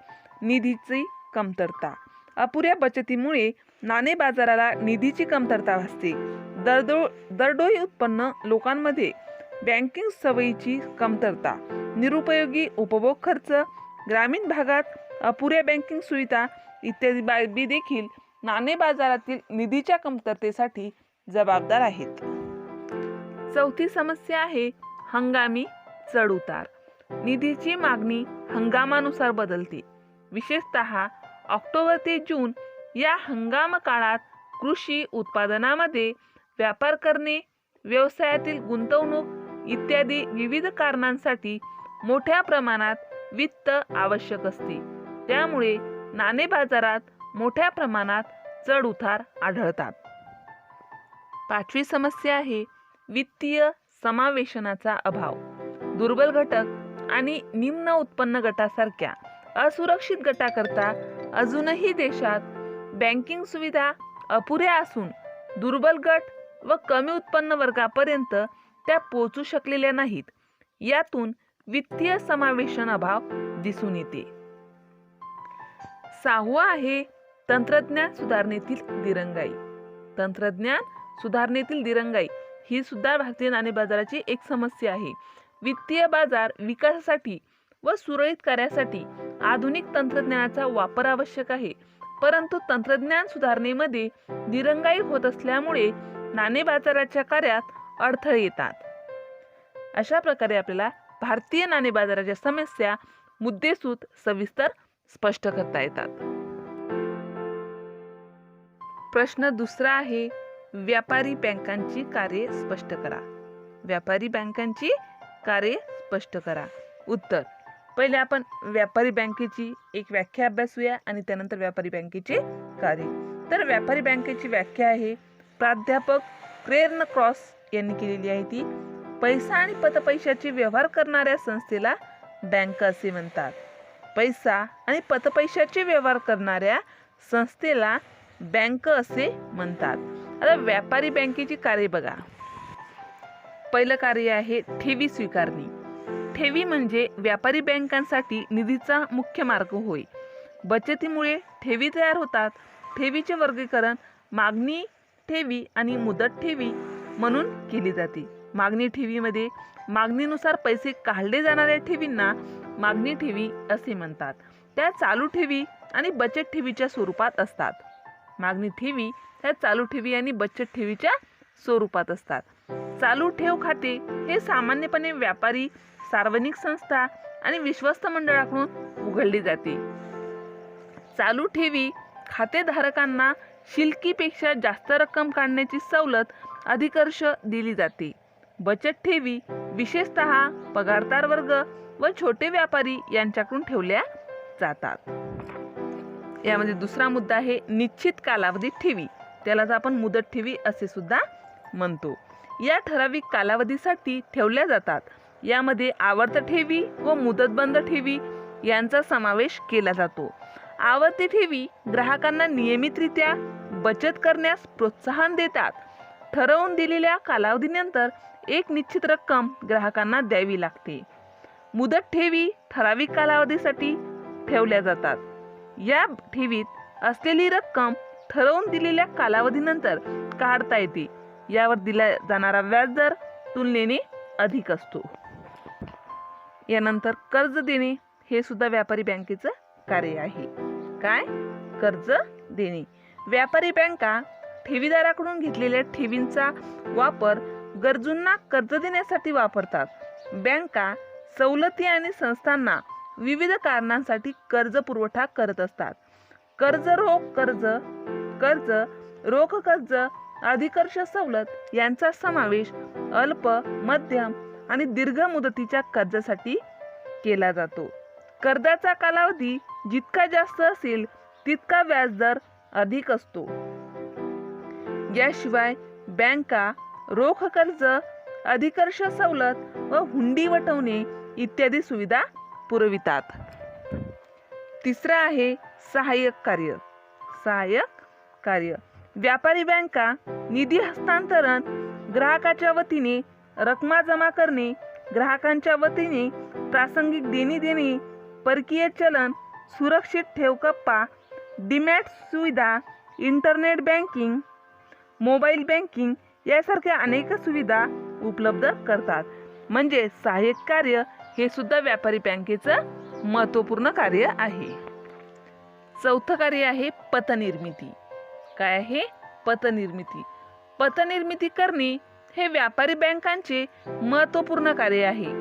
निधीची कमतरता. अपुऱ्या बचतीमुळे नाणे बाजाराला निधीची कमतरता भासते. दरडोई उत्पन्न लोकांमध्ये बँकिंग सवयीची कमतरता, निरुपयोगी उपभोग खर्च, ग्रामीण भागात अपुऱ्या बँकिंग सुविधा इत्यादी बाबी देखील नाणे बाजारातील निधीच्या कमतरतेसाठी जबाबदार आहेत. चौथी समस्या आहे हंगामी चढउतार. निधीची मागणी हंगामानुसार बदलते. विशेषतः ऑक्टोबर ते जून या हंगाम काळात कृषी उत्पादनामध्ये व्यापार करणे, व्यवसायातील गुंतवणूक इत्यादी विविध कारणांसाठी मोठ्या प्रमाणात वित्त आवश्यक असते. त्यामुळे नाणे बाजारात मोठ्या प्रमाणात चढउतार आढळतात. पाचवी समस्या आहे वित्तीय समावेशनाचा अभाव. दुर्बल घटक आणि निम्न उत्पन्न गटासारख्या असुरक्षित गटाकरता अजूनही देशात बँकिंग सुविधा अपुऱ्या असून दुर्बल गट व कमी उत्पन्न वर्गापर्यंत त्या पोहोचू शकलेल्या नाहीत. यातून वित्तीय समावेशन अभाव दिसून येते. सहावा आहे तंत्रज्ञान सुधारणेतील दिरंगाई. तंत्रज्ञान सुधारणेतील दिरंगाई ही सुद्धा भारतीय नाणे बाजाराची एक समस्या आहे. वित्तीय बाजार विकासासाठी व सुरळीत कार्यासाठी आधुनिक तंत्रज्ञानाचा वापर आवश्यक आहे. परंतु तंत्रज्ञान सुधारणेमध्ये दिरंगाई होत असल्यामुळे नाणे बाजाराच्या कार्यात अडथळे येतात. अशा प्रकारे आपल्याला भारतीय नाणे बाजाराच्या समस्या मुद्देसूद सविस्तर स्पष्ट करता येतात. प्रश्न दुसरा आहे व्यापारी बँकांची कार्ये स्पष्ट करा. व्यापारी बँकांची कार्ये स्पष्ट करा. उत्तर, पहिले आपण व्यापारी बँकेची एक व्याख्या अभ्यासूया आणि त्यानंतर व्यापारी बँकेचे कार्य. तर व्यापारी बँकेची व्याख्या आहे प्राध्यापक क्रेर्न क्रॉस यांनी केलेली आहे. ती पैसा आणि पतपैशाचे व्यवहार करणाऱ्या संस्थेला बँक असे म्हणतात. पैसा आणि पतपैशाचे व्यवहार करणाऱ्या संस्थेला बँक असे म्हणतात. आता व्यापारी बँकेची कार्य बघा. पहिलं कार्य आहे ठेवी स्वीकारणे. ठेवी म्हणजे व्यापारी बँकांसाठी निधीचा मुख्य मार्ग होय. बचतीमुळे ठेवी तयार होतात. ठेवीचे वर्गीकरण मागणी ठेवी आणि मुदत ठेवी म्हणून केली जाते. मागणी ठेवीमध्ये मागणीनुसार पैसे काढले जाणाऱ्या ठेवींना मागणी ठेवी असे म्हणतात. त्या चालू ठेवी आणि बचत ठेवीच्या स्वरूपात असतात. मागणी ठेवी ह्या चालू ठेवी आणि बचत ठेवीच्या स्वरूपात असतात. चालू ठेव खाते हे सामान्यपणे व्यापारी, सार्वजनिक संस्था आणि विश्वस्त मंडळाकडून उघडली जाते. चालू ठेवी खातेधारकांना शिल्लकीपेक्षा जास्त रक्कम काढण्याची सवलत अधिकर्ष दिली जाते. बचत ठेवी विशेषतः पगारदार वर्ग व छोटे व्यापारी यांच्याकडून ठेवल्या जातात. यामध्ये दुसरा मुद्दा आहे निश्चित कालावधी ठेवी. त्यालाच आपण मुदत ठेवी असे सुद्धा म्हणतो. या ठराविक कालावधीसाठी ठेवल्या जातात. यामध्ये आवर्त ठेवी व मुदतबंद ठेवी यांचा समावेश केला जातो. आवर्ती ठेवी ग्राहकांना नियमितरित्या बचत करण्यास प्रोत्साहन देतात. ठरवून दिलेल्या कालावधीनंतर एक निश्चित रक्कम ग्राहकांना द्यावी लागते. मुदत ठेवी ठराविक कालावधीसाठी ठेवल्या जातात. या ठेवीत असलेली रक्कम ठरवून दिलेल्या कालावधीनंतर काढता येते. यावर दिला जाणारा व्याजदर तुलनेने अधिक असतो. यानंतर कर्ज देणे हे सुद्धा व्यापारी बँकेचं कार्य आहे. काय? कर्ज देणे. व्यापारी बँका ठेवीदाराकडून घेतलेल्या ठेवींचा वापर गरजूंना कर्ज देण्यासाठी वापरतात. बँका सवलती आणि संस्थांना विविध कारणांसाठी कर्ज पुरवठा करत असतात. कर्ज, रोख कर्ज, अधिकर्ष सवलत यांचा समावेश अल्प, मध्यम आणि दीर्घ मुदतीच्या कर्जासाठी केला जातो. कर्जाचा कालावधी जितका जास्त असेल तितका व्याजदर अधिक असतो. याशिवाय बँका रोख कर्ज, अधिकर्ष सवलत व हुंडी वटवणे इत्यादी सुविधा पुरवितात. तिसरा आहे सहाय्यक कार्य. सहाय्यक कार्य. व्यापारी बँका निधी हस्तांतरण, ग्राहकाच्या वतीने रकमा जमा करणे, ग्राहकांच्या वतीने प्रासंगिक देणी देणे, परकीय चलन, सुरक्षित ठेव कप्पा, डीमॅट सुविधा, इंटरनेट बँकिंग, मोबाईल बँकिंग यासारख्या अनेक सुविधा उपलब्ध करतात. म्हणजे सहाय्यक कार्य हे सुद्धा व्यापारी बँकेचं महत्त्वपूर्ण कार्य आहे. चौथं कार्य आहे पतनिर्मिती. काय आहे? पतनिर्मिती. पतनिर्मिती करणे हे व्यापारी बँकांचे महत्त्वपूर्ण कार्य आहे.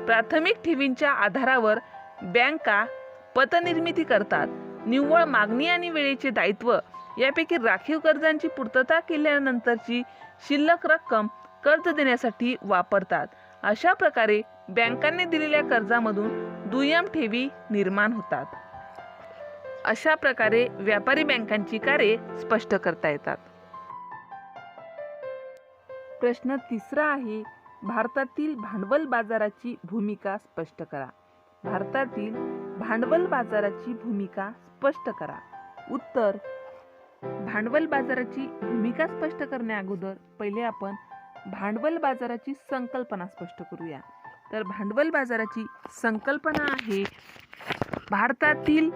प्राथमिक ठेवींच्या आधारावर बँका पतनिर्मिती करतात. निव्वळ मागणी आणि वेळेचे दायित्व यापैकी राखीव कर्जांची पूर्तता केल्यानंतरची शिल्लक रक्कम कर्ज देण्यासाठी वापरतात. अशा प्रकारे बँकांनी दिलेल्या कर्जामधून दुय्यम ठेवी निर्माण होतात. अशा प्रकारे व्यापारी बँकांची कार्ये स्पष्ट करता येतात. प्रश्न तिसरा आहे भारतातील भांडवल बाजाराची भूमिका स्पष्ट करा. भारतातील भांडवल बाजाराची भूमिका स्पष्ट करा. उत्तर: भांडवल बाजाराची भूमिका स्पष्ट करण्या अगोदर पहिले आपण भांडवल बाजाराची संकल्पना स्पष्ट करूया. तर भांडवल बाजाराची संकल्पना आहे भारतातील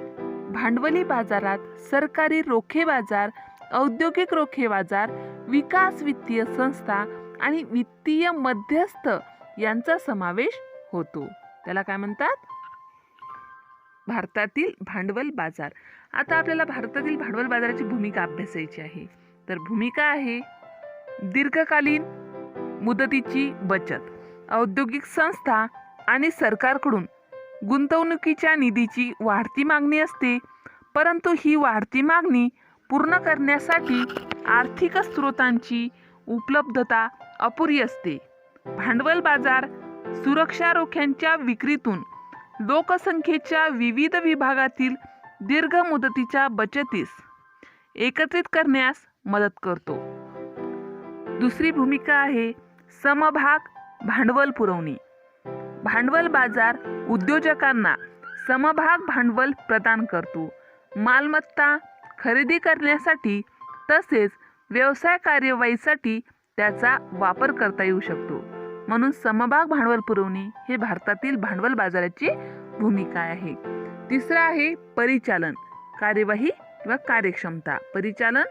भांडवली बाजारात सरकारी रोखे बाजार, औद्योगिक रोखे बाजार, विकास वित्तीय संस्था आणि वित्तीय मध्यस्थ यांचा समावेश होतो. त्याला काय म्हणतात? भारतातील भांडवल बाजार. आता आपल्याला भारतातील भांडवल बाजाराची भूमिका अभ्यासायची आहे. तर भूमिका आहे दीर्घकालीन मुदतीची बचत, औद्योगिक संस्था आणि सरकारकडून गुंतवणुकीच्या निधीची वाढती मागणी असते. परंतु ही वाढती मागणी पूर्ण करण्यासाठी आर्थिक स्रोतांची उपलब्धता अपुरी असते. भांडवल बाजार सुरक्षा रोख्यांच्या विक्रीतून लोकसंख्येच्या विविध विभागातील दीर्घ मुदतीच्या बचतीस एकत्रित करण्यास मदत करतो. दुसरी भूमिका आहे समभाग भांडवल पुरवणे. भांडवल बाजार उद्योजकांना समभाग भांडवल प्रदान करतो. मालमत्ता खरेदी करण्यासाठी तसेच व्यवसाय कार्यवाहीसाठी त्याचा वापर करता येऊ शकतो. म्हणून समभाग भांडवल पुरवणे हे भारतातील भांडवल बाजाराची भूमिका आहे. तिसरा आहे परिचालन कार्यवाही किंवा कार्यक्षमता. परिचालन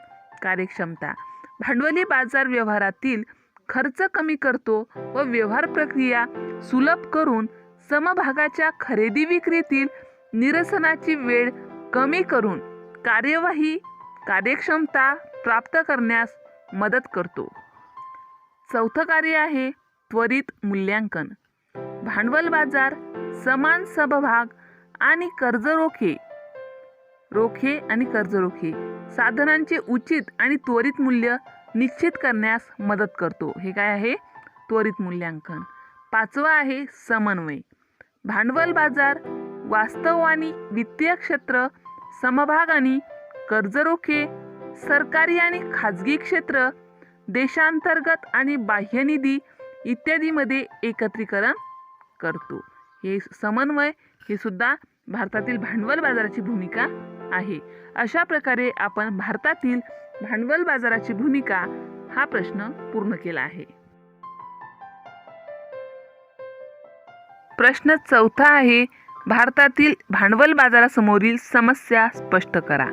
कार्यक्षमता भांडवली बाजार व्यवहारातील खर्च कमी करतो व व्यवहार प्रक्रिया सुलभ करून समभागाच्या खरेदी विक्रीतील निरसनाची वेळ कमी करून कार्यवाही कार्यक्षमता प्राप्त करण्यास मदत करतो. चौथं कार्य आहे त्वरित मूल्यांकन. भांडवल बाजार समान समभाग आणि कर्ज रोखे रोखे आणि कर्जरोखे साधनांचे उचित आणि त्वरित मूल्य निश्चित करण्यास मदत करतो. हे काय आहे? त्वरित मूल्यांकन. 5वा आहे समन्वय. भांडवल बाजार, वास्तव आणि वित्तीय क्षेत्र, समभाग आणि कर्जरोखे, सरकारी आणि खाजगी क्षेत्र, देशांतर्गत आणि बाह्य निधी इत्यादीमध्ये एकत्रीकरण करतो. हे समन्वय हे सुद्धा भारतातील भांडवल बाजाराची भूमिका आहे. अशा प्रकारे आपण भारतातील भांडवल बाजाराची भूमिका हा प्रश्न पूर्ण केला आहे. प्रश्न 4 आहे, भारतातील भांडवल बाजारासमोरील समस्या स्पष्ट करा.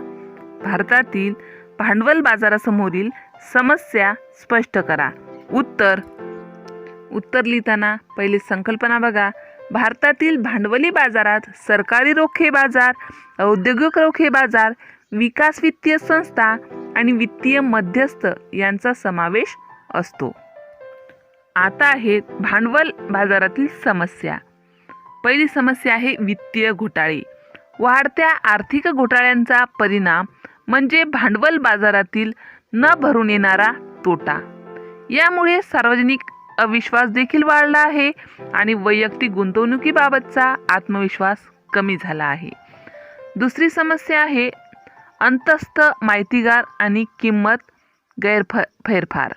भारतातील भांडवल बाजारासमोरील समस्या स्पष्ट करा. उत्तर लिहिताना पहिली संकल्पना बघा. भारतातील भांडवली बाजारात सरकारी रोखे बाजार, औद्योगिक रोखे बाजार, विकास वित्तीय संस्था आणि वित्तीय मध्यस्थ यांचा समावेश असतो. आता आहेत भांडवल बाजारातील समस्या. पहिली समस्या आहे वित्तीय घोटाळे. वाढत्या आर्थिक घोटाळ्यांचा परिणाम म्हणजे भांडवल बाजारातील न भरून येणारा तोटा. यामुळे सार्वजनिक अविश्वास देखील वाढला आहे आणि वैयक्तिक गुंतवणुकीबाबतचा आत्मविश्वास कमी झाला आहे. दुसरी समस्या आहे अंतस्थ माहितीगार आणि किंमत फेरफार.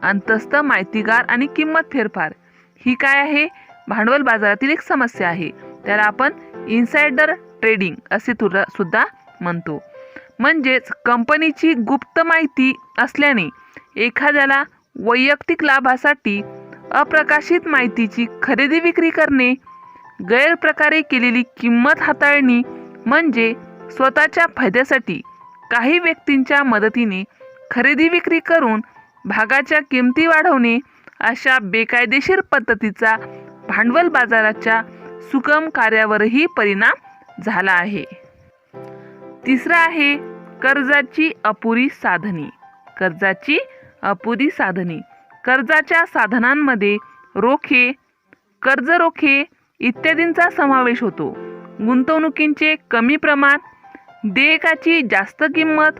अंतस्थ माहितीगार आणि किंमत फेरफार ही काय आहे? भांडवल बाजारातील एक समस्या आहे. त्याला आपण इन्सायडर ट्रेडिंग असे सुद्धा म्हणतो. म्हणजेच कंपनीची गुप्त माहिती असल्याने एखाद्याला वैयक्तिक लाभासाठी अप्रकाशित माहितीची खरेदी विक्री करणे, गैरप्रकारे केलेली किंमत हाताळणी म्हणजे स्वतःच्या फायद्यासाठी काही व्यक्तींच्या मदतीने खरेदी विक्री करून भागाच्या किमती वाढवणे, अशा बेकायदेशीर पद्धतीचा भांडवल बाजाराच्या सुगम कार्यावरही परिणाम झाला आहे. तिसरा आहे कर्जाची अपुरी साधने. कर्जाची अपुरी साधने. कर्जाच्या साधनांमध्ये रोखे, कर्जरोखे इत्यादींचा समावेश होतो. गुंतवणुकींचे कमी प्रमाण, देयकाची जास्त किंमत,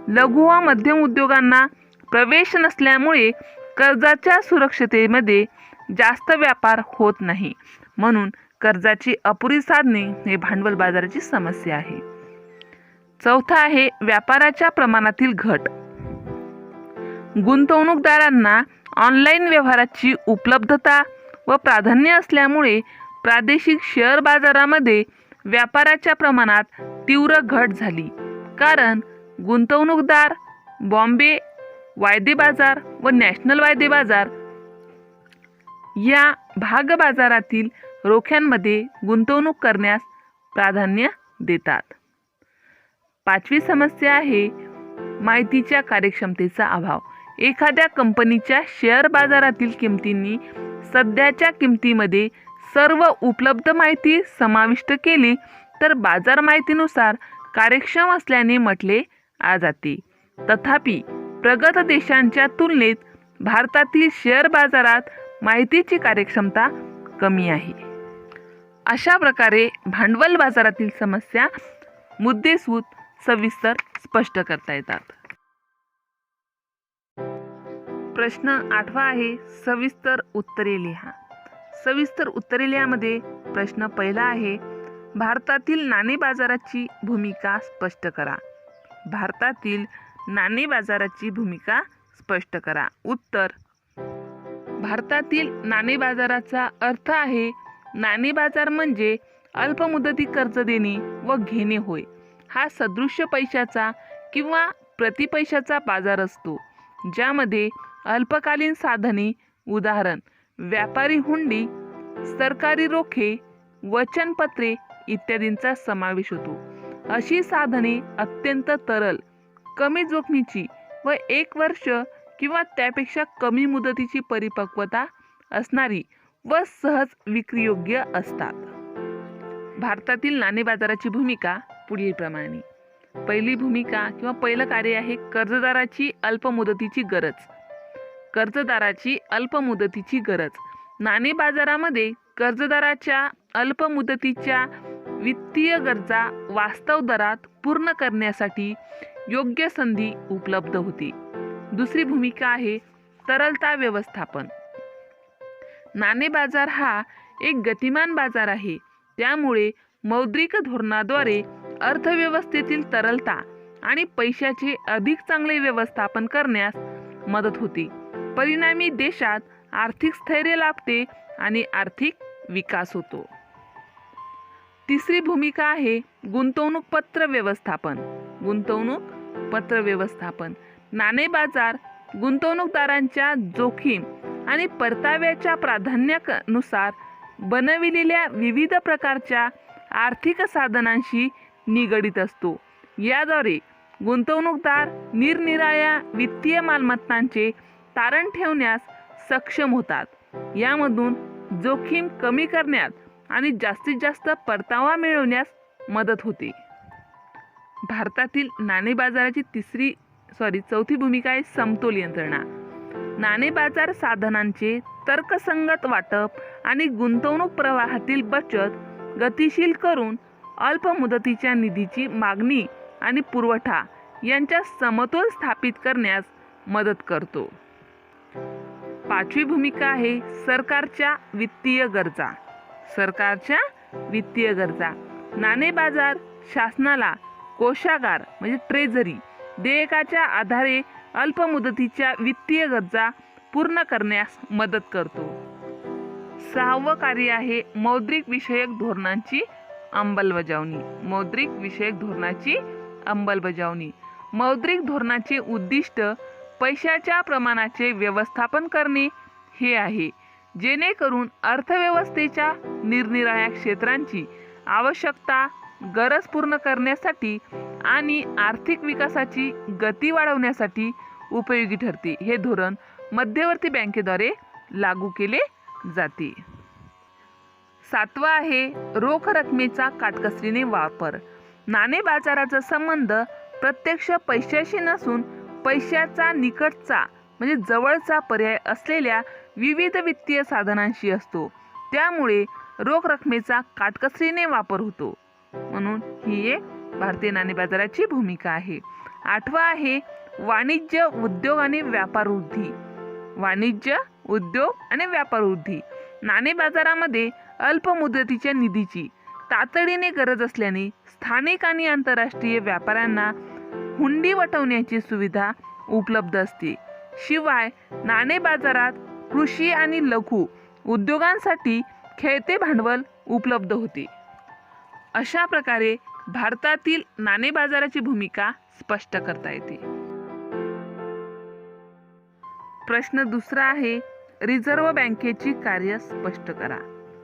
लघु व मध्यम उद्योगांना प्रवेश नसल्यामुळे कर्जाच्या सुरक्षिततेमध्ये जास्त व्यापार होत नाही. म्हणून कर्जाची अपुरी साधने हे भांडवल बाजाराची समस्या आहे. चौथा आहे व्यापाराच्या प्रमाणातील घट. गुंतवणूकदारांना ऑनलाईन व्यवहाराची उपलब्धता व प्राधान्य असल्यामुळे प्रादेशिक शेअर बाजारामध्ये व्यापाराच्या प्रमाणात तीव्र घट झाली. कारण गुंतवणूकदार बॉम्बे वायदे बाजार व नॅशनल वायदे बाजार या भाग बाजारातील रोख्यांमध्ये गुंतवणूक करण्यास प्राधान्य देतात. 5वी समस्या आहे माहितीच्या कार्यक्षमतेचा अभाव. एखाद्या कंपनीच्या शेअर बाजारातील किमतींनी सध्याच्या किमतीमध्ये सर्व उपलब्ध माहिती समाविष्ट केली तर बाजार माहितीनुसार कार्यक्षम असल्याने म्हटले जाते. तथापि प्रगत देशांच्या तुलनेत भारतातील शेअर बाजारात माहितीची कार्यक्षमता कमी आहे. अशा प्रकारे भांडवल बाजारातील समस्या मुद्देसूद सविस्तर स्पष्ट करता येतात. प्रश्न 8वा आहे सविस्तर उत्तरे लिहा. सविस्तर उत्तरे लिहामध्ये प्रश्न पहिला आहे भारतातील नाणे बाजाराची भूमिका स्पष्ट करा. भारतातील नाणे बाजाराची भूमिका स्पष्ट करा. उत्तर भारतातील नाणे बाजाराचा अर्थ आहे नाणे बाजार म्हणजे अल्पमुदती कर्ज देणे व घेणे होय. हा सदृश्य पैशाचा किंवा प्रतिपैशाचा बाजार असतो ज्यामध्ये अल्पकालीन साधने उदाहरण व्यापारी हुंडी, सरकारी रोखे, वचनपत्रे इत्यादींचा समावेश होतो. अशी साधने अत्यंत तरल, कमी जोखमीची व 1 वर्ष किंवा त्यापेक्षा कमी मुदतीची परिपक्वता असणारी व सहज विक्रीयोग्य असतात. भारतातील नाणे बाजाराची भूमिका पुढीलप्रमाणे. पहिली भूमिका किंवा पहिलं कार्य आहे कर्जदाराची अल्पमुदतीची गरज. कर्जदाराची अल्पमुदतीची गरज. नाणे बाजारामध्ये कर्जदाराच्या अल्पमुदतीच्या वित्तीय गरजा वास्तव दरात पूर्ण करण्यासाठी योग्य संधी उपलब्ध होती. दुसरी भूमिका आहे तरलता व्यवस्थापन. नाणे बाजार हा एक गतिमान बाजार आहे, त्यामुळे मौद्रिक धोरणाद्वारे अर्थव्यवस्थेतील तरलता आणि पैशाचे अधिक चांगले व्यवस्थापन करण्यास मदत होते. परिणामी देशात आर्थिक स्थैर्य लाभते आणि आर्थिक विकास होतो. तिसरी भूमिका आहे गुंतवणूक पत्र व्यवस्थापन. गुंतवणूक पत्र व्यवस्थापन. नाणे बाजार गुंतवणूकदारांच्या जोखीम आणि परताव्याच्या प्राधान्यानुसार बनविलेल्या विविध प्रकारच्या आर्थिक साधनांशी निगडित असतो. याद्वारे गुंतवणूकदार निरनिराळ्या वित्तीय मालमत्तांचे तारण ठेवण्यास सक्षम होतात. यामधून जोखीम कमी करण्यात आणि जास्तीत जास्त परतावा मिळवण्यास मदत होते. भारतातील नाणे बाजाराची चौथी भूमिका आहे समतोल यंत्रणा. नाणे बाजार साधनांचे तर्कसंगत वाटप आणि गुंतवणूक प्रवाहातील बचत गतिशील करून अल्प मुदतीच्या निधीची मागणी आणि पुरवठा यांच्या समतोल स्थापित करण्यास मदत करतो. पाचवी भूमिका आहे सरकारच्या वित्तीय गरजा. सरकारच्या वित्तीय गरजा. नाणे बाजार शासनाला कोषागार म्हणजे ट्रेझरी देयकाच्या आधारे अल्प मुदतीच्या वित्तीय गरजा पूर्ण करण्यास मदत करतो. सहावं कार्य आहे मौद्रिक विषयक धोरणांची अंमलबजावणी. मौद्रिक विषयक धोरणाची अंमलबजावणी. मौद्रिक धोरणाचे उद्दिष्ट पैशाच्या प्रमाणाचे व्यवस्थापन करणे हे आहे, जेणेकरून अर्थव्यवस्थेच्या निरनिराळ्या क्षेत्रांची आवश्यकता गरज पूर्ण करण्यासाठी आणि आर्थिक विकासाची गती वाढवण्यासाठी उपयोगी ठरते. हे धोरण मध्यवर्ती बँकेद्वारे लागू केले जाते. सातवा आहे रोख रकमेचा काटकसरीने वापर. नाणे बाजाराचा संबंध प्रत्यक्ष पैशाशी नसून पैशाचा निकटचा म्हणजे जवळचा पर्याय असलेल्या विविध वित्तीय साधनांशी असतो. त्यामुळे रोख रकमेचा काटकसरीने वापर होतो. म्हणून ही एक भारतीय नाणे बाजाराची भूमिका आहे. आठवा आहे वाणिज्य उद्योग आणि व्यापार वृद्धी. वाणिज्य उद्योग आणि व्यापार वृद्धी. नाणे बाजारामध्ये अल्प मुदतीच्या निधीची तातडीने गरज असल्याने स्थानिक आणि आंतरराष्ट्रीय व्यापाऱ्यांना हुंडी वटवण्याची सुविधा उपलब्ध असते. शिवाय नाणे बाजारात कृषी आणि लघु उद्योगांसाठी खेळते भांडवल उपलब्ध होते. अशा प्रकारे भारतातील नाणे बाजाराची भूमिका स्पष्ट करता येते. प्रश्न दुसरा आहे रिझर्व्ह बँकेची कार्य स्पष्ट करा.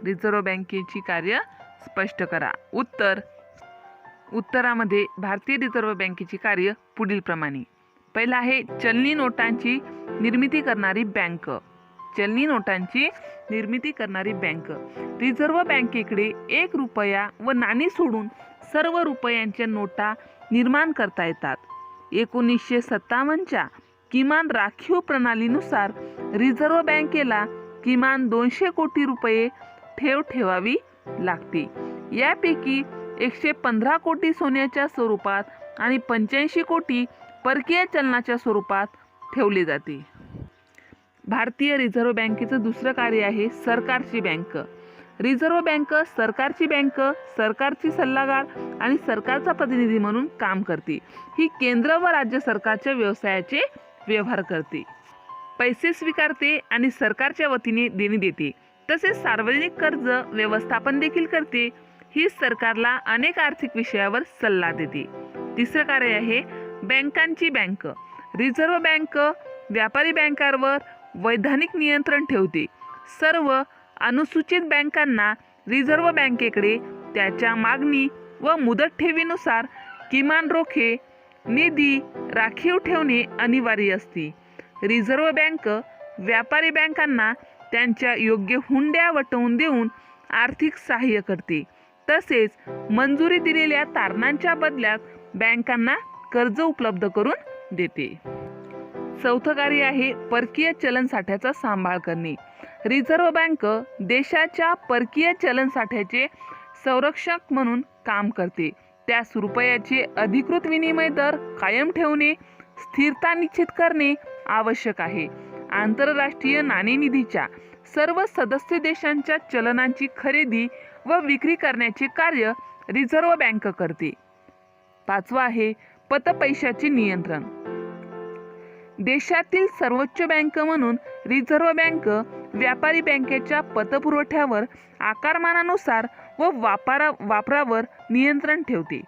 रिझर्व्ह बँकेची कार्य स्पष्ट करा. उत्तरामध्ये भारतीय रिझर्व्ह बँकेची कार्य पुढील प्रमाणे. पहिला आहे चलनी नोटांची निर्मिती करणारी बँक. चलनी नोटांची निर्मिती करणारी बँक. रिझर्व्ह बँकेकडे 1 रुपया व नाणी सोडून सर्व रुपयांच्या नोटा निर्माण करता येतात. 1957च्या किमान राखीव प्रणालीनुसार रिझर्व्ह बँकेला किमान 200 कोटी रुपये ठेवावी लागते. यापैकी 115 कोटी सोन्याच्या स्वरूपात आणि 85 कोटी परकीय चलनाच्या स्वरूपात ठेवले जाते. भारतीय रिझर्व्ह बँकेचं दुसरं कार्य आहे सरकारची बँक. रिझर्व्ह बँक सरकारची बँक, सरकारची सल्लागार आणि सरकारचा प्रतिनिधी म्हणून काम करते. ही केंद्र व राज्य सरकारच्या व्यवसायाचे व्यवहार करते, पैसे स्वीकारते आणि सरकारच्या वतीने देणी देते. तसेच सार्वजनिक कर्ज व्यवस्थापन देखील करते. ही सरकारला अनेक आर्थिक विषयावर सल्ला देते. तिसरं कार्य आहे बँकांची बँक. रिझर्व्ह बँक व्यापारी बँकांवर वैधानिक नियंत्रण ठेवते. सर्व अनुसूचित बँकांना रिझर्व्ह बँकेकडे त्याच्या मागणी व मुदत ठेवीनुसार किमान रोखे निधी राखीव ठेवणे अनिवार्य असते. रिझर्व्ह बँक व्यापारी बँकांना त्यांच्या योग्य हुंड्या वटवून देऊन आर्थिक सहाय्य करते. तसेच मंजुरी दिलेल्या तारणांच्या बदल्यात बँकांना कर्ज उपलब्ध करून देते. चौथं कार्य आहे परकीय चलन साठ्याचा सांभाळ करणे. रिझर्व्ह बँक देशाच्या परकीय चलन साठ्याचे संरक्षक म्हणून काम करते. त्यास रुपयाचे अधिकृत विनिमय दर कायम ठेवणे, स्थिरता निश्चित करणे आवश्यक आहे. आंतरराष्ट्रीय नाणेनिधीच्या सर्व सदस्य देशांच्या चलनांची खरेदी व विक्री करण्याचे कार्य रिझर्व्ह बँक करते. 5 आहे पतपैशाचे नियंत्रण. देशातील सर्वोच्च बँक म्हणून रिझर्व्ह बँक व्यापारी बँकेच्या पतपुरवठ्यावर आकारमानानुसार व वापरावर नियंत्रण ठेवते.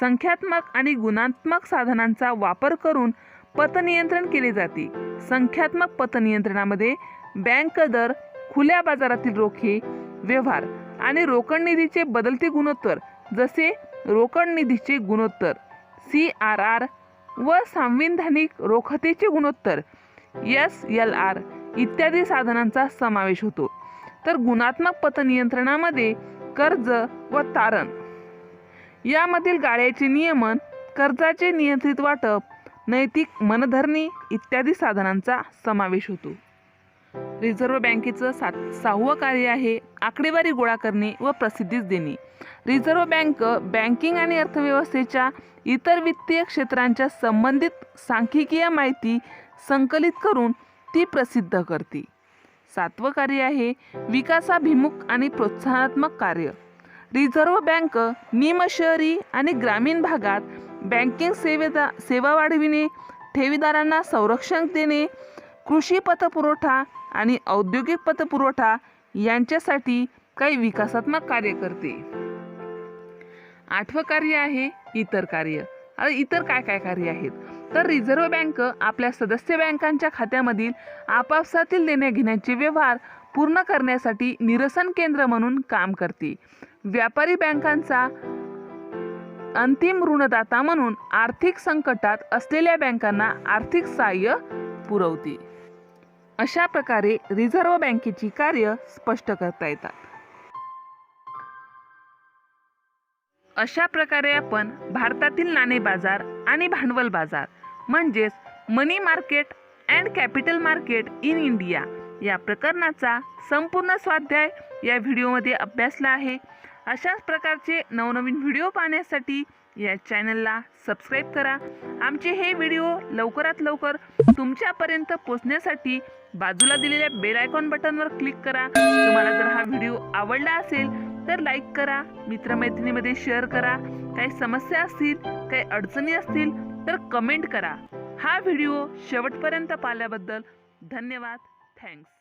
संख्यात्मक आणि गुणात्मक साधनांचा वापर करून पतनियंत्रण केले जाते. संख्यात्मक पतनियंत्रणामध्ये बँक दर, खुल्या बाजारातील रोखे व्यवहार आणि रोकड निधीचे बदलते गुणोत्तर जसे रोकड निधीचे गुणोत्तर CRR व सांविधानिक रोखतेचे गुणोत्तर SLR इत्यादी साधनांचा समावेश होतो. तर गुणात्मक पतनियंत्रणामध्ये कर्ज व तारण यामधील गाळ्याचे नियमन, कर्जाचे नियंत्रित वाटप, नैतिक मनधरणी इत्यादी साधनांचा समावेश होतो. रिझर्व्ह बँकेचं 6वं कार्य आहे आकडेवारी गोळा करणे व प्रसिद्धीस देणे. रिझर्व्ह बँक बँकिंग आणि अर्थव्यवस्थेच्या इतर वित्तीय क्षेत्रांच्या संबंधित सांख्यिकीय माहिती संकलित करून ती प्रसिद्ध करते. 7वं कार्य आहे विकासाभिमुख आणि प्रोत्साहनात्मक कार्य. रिझर्व्ह बँक निमशहरी आणि ग्रामीण भागात बँकिंग सेवा वाढविणे, ठेवीदारांना संरक्षण देणे, कृषी पतपुरवठा आणि औद्योगिक पतपुरवठा यांच्यासाठी काही विकासात्मक कार्य करते. 8वं कार्य आहे इतर कार्य. इतर काय काय कार्य आहेत तर रिझर्व्ह बँक आपल्या सदस्य बँकांच्या खात्यामधील आपापसातील देण्याघेण्याचे व्यवहार पूर्ण करण्यासाठी निरसन केंद्र म्हणून काम करते. व्यापारी बँकांचा अंतिम ऋणदाता म्हणून आर्थिक संकटात असलेल्या बँकांना आर्थिक सहाय्य पुरवते. अशा प्रकारे रिझर्व्ह बँकेची कार्य स्पष्ट करता येतात. अशा प्रकारे आपण भारतातील नाणे बाजार आणि भांडवल बाजार म्हणजेच money market and capital market in India या प्रकरणाचा संपूर्ण स्वाध्याय या व्हिडिओमध्ये अभ्यासला आहे. अशाच प्रकारचे नवनवीन व्हिडिओ पाहण्यासाठी या चॅनलला सबस्क्राईब करा. आमचे हे व्हिडिओ लवकरात लवकर तुमच्यापर्यंत पोहोचण्यासाठी बाजूला दिलेल्या बेल आयकॉन बटनवर क्लिक करा. तुम्हाला जर हा व्हिडिओ आवडला असेल तर लाईक करा, मित्रमैत्रिणीमध्ये शेअर करा. काही समस्या असतील, काही अडचणी असतील तर कमेंट करा. हा व्हिडिओ शेवटपर्यंत पाहिल्याबद्दल धन्यवाद. थँक्स.